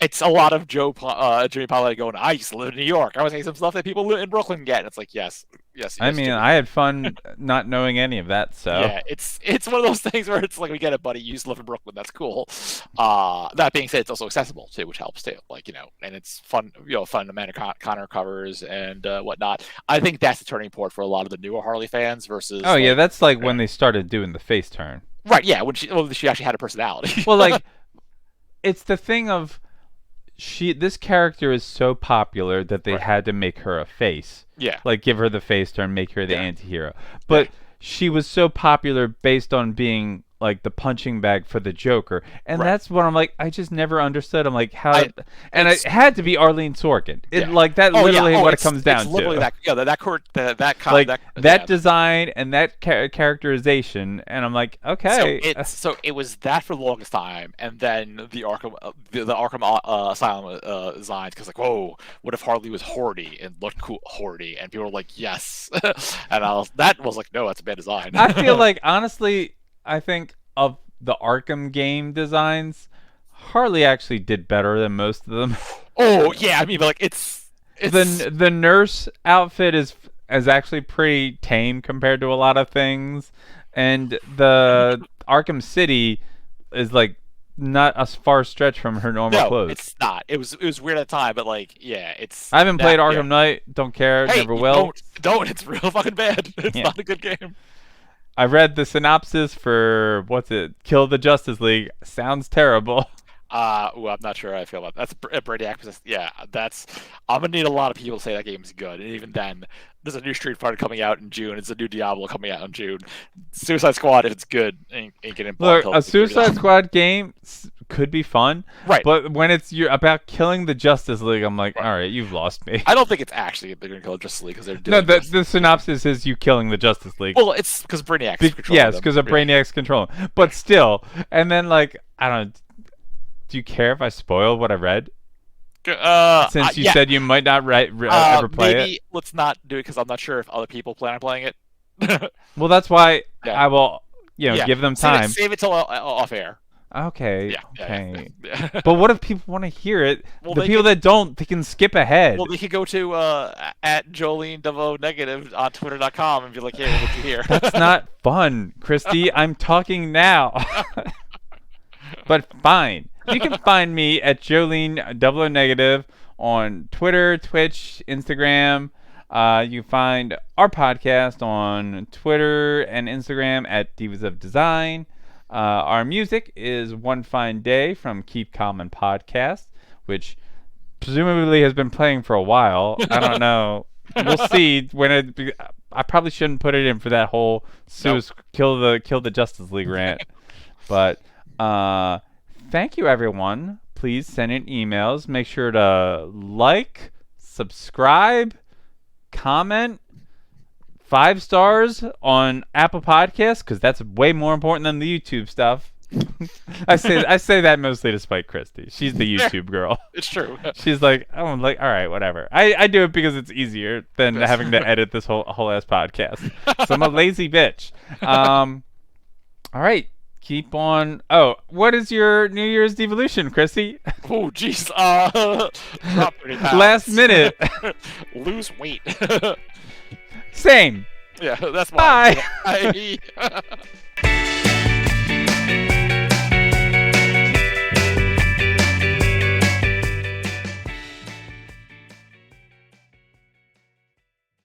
B: It's a lot of Jimmy Paulinelli going, I used to live in New York. I was saying some stuff that people in Brooklyn get. And it's like yes,
A: I mean,
B: Jimmy.
A: I had fun not knowing any of that. So
B: Yeah, it's one of those things where it's like we get it, buddy. You used to live in Brooklyn. That's cool. That being said, it's also accessible too, which helps too. Like and it's fun. Fun Amanda Connor covers and whatnot. I think that's the turning point for a lot of the newer Harley fans versus.
A: Oh yeah, that's like when they started doing the face turn.
B: Right. Yeah. When she actually had a personality.
A: Well, like it's the thing of this character is so popular that they
B: Right.
A: had to make her a face.
B: Yeah.
A: Like give her the face turn, make her the
B: Yeah.
A: anti-hero. But
B: Yeah.
A: she was so popular based on being like the punching bag for the Joker. And
B: Right.
A: that's what I'm like, I just never understood. I'm like, how and
B: it's-
A: it had to be Arlene Sorkin.
B: Yeah.
A: Like that
B: Oh,
A: literally
B: yeah. Oh,
A: what it
B: it's-
A: comes down
B: it's literally
A: to.
B: that. Yeah.
A: Like
B: that
A: that design and that characterization, and I'm like, okay.
B: So it was that for the longest time, and then the Arkham Asylum designs because like, whoa, what if Harley was Hordy and looked cool Hordy, and people were like, yes, and that was like, no, that's a bad design.
A: I feel like honestly, I think of the Arkham game designs, Harley actually did better than most of them.
B: Oh yeah, I mean, but like it's
A: The nurse outfit is actually pretty tame compared to a lot of things, and the Arkham City is like not a far stretch from her normal
B: no,
A: clothes.
B: it's not. It was weird at the time, but like, yeah, it's.
A: I haven't played
B: yeah.
A: Arkham Knight. Don't care.
B: Hey,
A: Never will.
B: don't. It's real fucking bad. It's
A: Yeah.
B: not a good game.
A: I read the synopsis for what's it? Kill the Justice League. Sounds terrible.
B: I'm not sure how I feel about that. That's Brady Acquisition. Yeah, that's. I'm gonna need a lot of people to say that game's good, and even then, there's a new Street Fighter coming out in June. It's a new Diablo coming out in June. Suicide Squad, if it's good, ain't getting bought
A: Look,
B: until
A: a
B: it's figured
A: Suicide
B: out.
A: Squad game could be fun,
B: Right.
A: but when you're about killing the Justice League, I'm like, all right, you've lost me.
B: I don't think it's actually they're gonna kill Justice League because they're
A: No,
B: doing
A: the synopsis is you killing the Justice League.
B: Well, it's because Brainiac.
A: Yes, because of Brainiac's control. But still, and then like I don't. Do you care if I spoil what I read? Since you
B: yeah.
A: said you might not ever play
B: maybe
A: it.
B: let's not do it because I'm not sure if other people plan on playing it.
A: Well, that's why
B: Yeah.
A: I will,
B: Yeah.
A: give them time.
B: Save it till off air.
A: Okay,
B: Yeah,
A: okay.
B: yeah.
A: But what if people want to hear it?
B: Well,
A: The
B: they
A: people
B: can.
A: that don't, they can skip ahead.
B: Well, they can go to at Jolene Devo negative on Twitter.com and be like, "Hey, what did you hear?"
A: That's not fun, Christy. I'm talking now. But fine. You can find me at Jolene Double Negative on Twitter, Twitch, Instagram. You find our podcast on Twitter and Instagram at Divas of Design. Our music is One Fine Day from Keep Calm and Podcast, which presumably has been playing for a while. I don't know. We'll see when it. I probably shouldn't put it in for that whole
B: Nope.
A: kill the Justice League rant. But thank you, everyone. Please send in emails. Make sure to like, subscribe, comment, 5 stars on Apple Podcasts because that's way more important than the YouTube stuff. I say that mostly to spite Christy. She's the YouTube girl.
B: It's true.
A: She's like, oh, I'm like, all right, whatever. I do it because it's easier than having to edit this whole ass podcast. So I'm a lazy bitch. All right, keep on. Oh, what is your New Year's devolution, Chrissy?
B: Oh, jeez. Drop 30 pounds.
A: Last minute.
B: Lose weight.
A: Same.
B: Yeah, that's why.
A: Bye.
B: Bye.